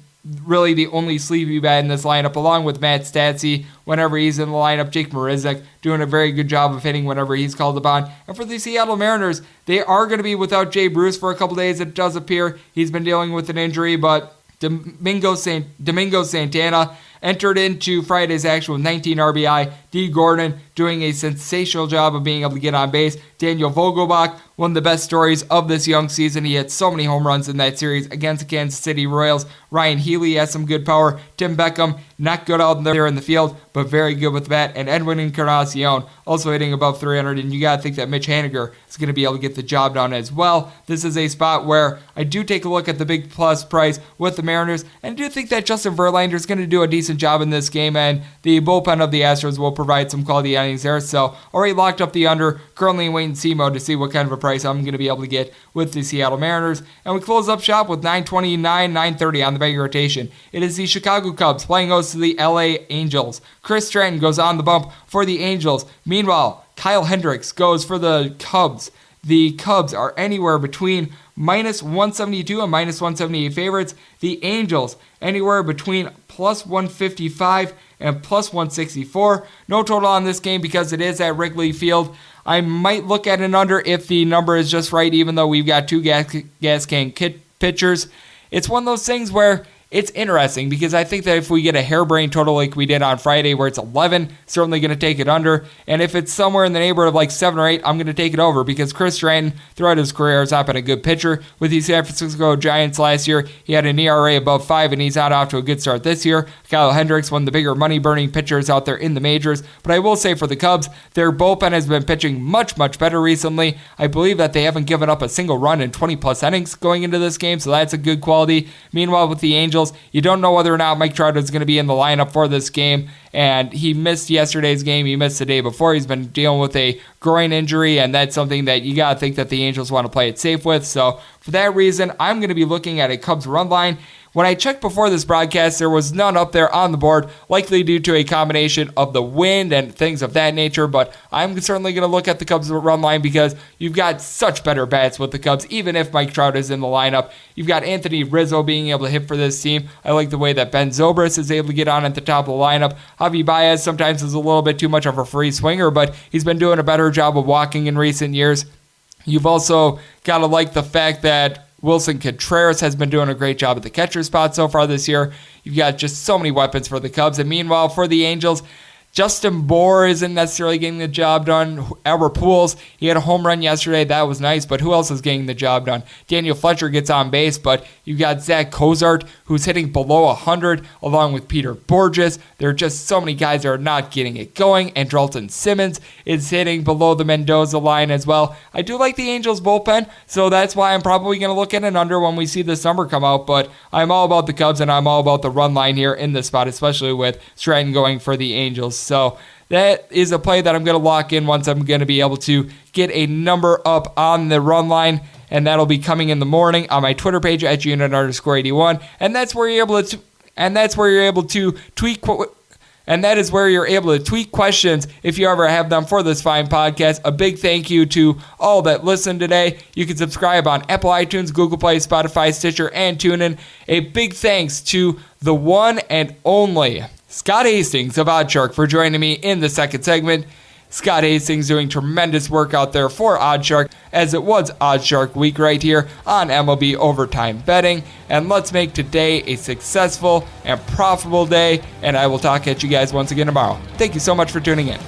really the only sleepy bat in this lineup, along with Matt Stassi whenever he's in the lineup. Jake Marisnick doing a very good job of hitting whenever he's called upon. And for the Seattle Mariners, they are going to be without Jay Bruce for a couple days. It does appear he's been dealing with an injury, but Domingo Santana entered into Friday's action with 19 RBI. D. Gordon doing a sensational job of being able to get on base. Daniel Vogelbach, one of the best stories of this young season. He had so many home runs in that series against the Kansas City Royals. Ryan Healy has some good power. Tim Beckham, not good out there in the field, but very good with the bat. And Edwin Encarnacion also hitting above 300. And you got to think that Mitch Haniger is going to be able to get the job done as well. This is a spot where I do take a look at the big plus price with the Mariners. And I do think that Justin Verlander is going to do a decent job in this game. And the bullpen of the Astros will provide some quality innings there. So already locked up the under, currently in wait-and-see mode to see what kind of a price I'm going to be able to get with the Seattle Mariners. And we close up shop with 9:29, 9:30 on the betting rotation. It is the Chicago Cubs playing host to the LA Angels. Chris Stratton goes on the bump for the Angels. Meanwhile, Kyle Hendricks goes for the Cubs. The Cubs are anywhere between minus 172 and minus 178 favorites. The Angels anywhere between plus 155 and plus 164. No total on this game because it is at Wrigley Field. I might look at an under if the number is just right, even though we've got two gas can pitchers. It's one of those things where it's interesting because I think that if we get a harebrained total like we did on Friday where it's 11, certainly going to take it under. And if it's somewhere in the neighborhood of like 7 or 8, I'm going to take it over because Chris Stratton throughout his career has not been a good pitcher. With the San Francisco Giants last year, he had an ERA above 5 and he's not off to a good start this year. Kyle Hendricks, one of the bigger money-burning pitchers out there in the majors. But I will say for the Cubs, their bullpen has been pitching much, much better recently. I believe that they haven't given up a single run in 20-plus innings going into this game, so that's a good quality. Meanwhile, with the Angels, you don't know whether or not Mike Trout is going to be in the lineup for this game, and he missed yesterday's game. He missed the day before. He's been dealing with a groin injury, and that's something that you got to think that the Angels want to play it safe with. So for that reason, I'm going to be looking at a Cubs run line. When I checked before this broadcast, there was none up there on the board, likely due to a combination of the wind and things of that nature, but I'm certainly going to look at the Cubs run line because you've got such better bats with the Cubs, even if Mike Trout is in the lineup. You've got Anthony Rizzo being able to hit for this team. I like the way that Ben Zobrist is able to get on at the top of the lineup. Javi Baez sometimes is a little bit too much of a free swinger, but he's been doing a better job of walking in recent years. You've also got to like the fact that Wilson Contreras has been doing a great job at the catcher spot so far this year. You've got just so many weapons for the Cubs. And meanwhile, for the Angels, Justin Bour isn't necessarily getting the job done. Albert Pujols, he had a home run yesterday. That was nice, but who else is getting the job done? Daniel Fletcher gets on base, but you've got Zach Cozart, who's hitting below 100, along with Peter Borges. There are just so many guys that are not getting it going, and Dalton Simmons is hitting below the Mendoza line as well. I do like the Angels bullpen, so that's why I'm probably going to look at an under when we see this number come out, but I'm all about the Cubs, and I'm all about the run line here in this spot, especially with Stratton going for the Angels. So that is a play that I'm going to lock in once I'm going to be able to get a number up on the run line, and that'll be coming in the morning on my Twitter page at unit_81, and that's where you're able to tweet. And that is where you're able to tweet questions if you ever have them for this fine podcast. A big thank you to all that listened today. You can subscribe on Apple iTunes, Google Play, Spotify, Stitcher, and TuneIn. A big thanks to the one and only Scott Hastings of Oddshark for joining me in the second segment. Scott Hastings doing tremendous work out there for Oddshark, as it was Oddshark week right here on MLB Overtime Betting. And let's make today a successful and profitable day, and I will talk at you guys once again tomorrow. Thank you so much for tuning in.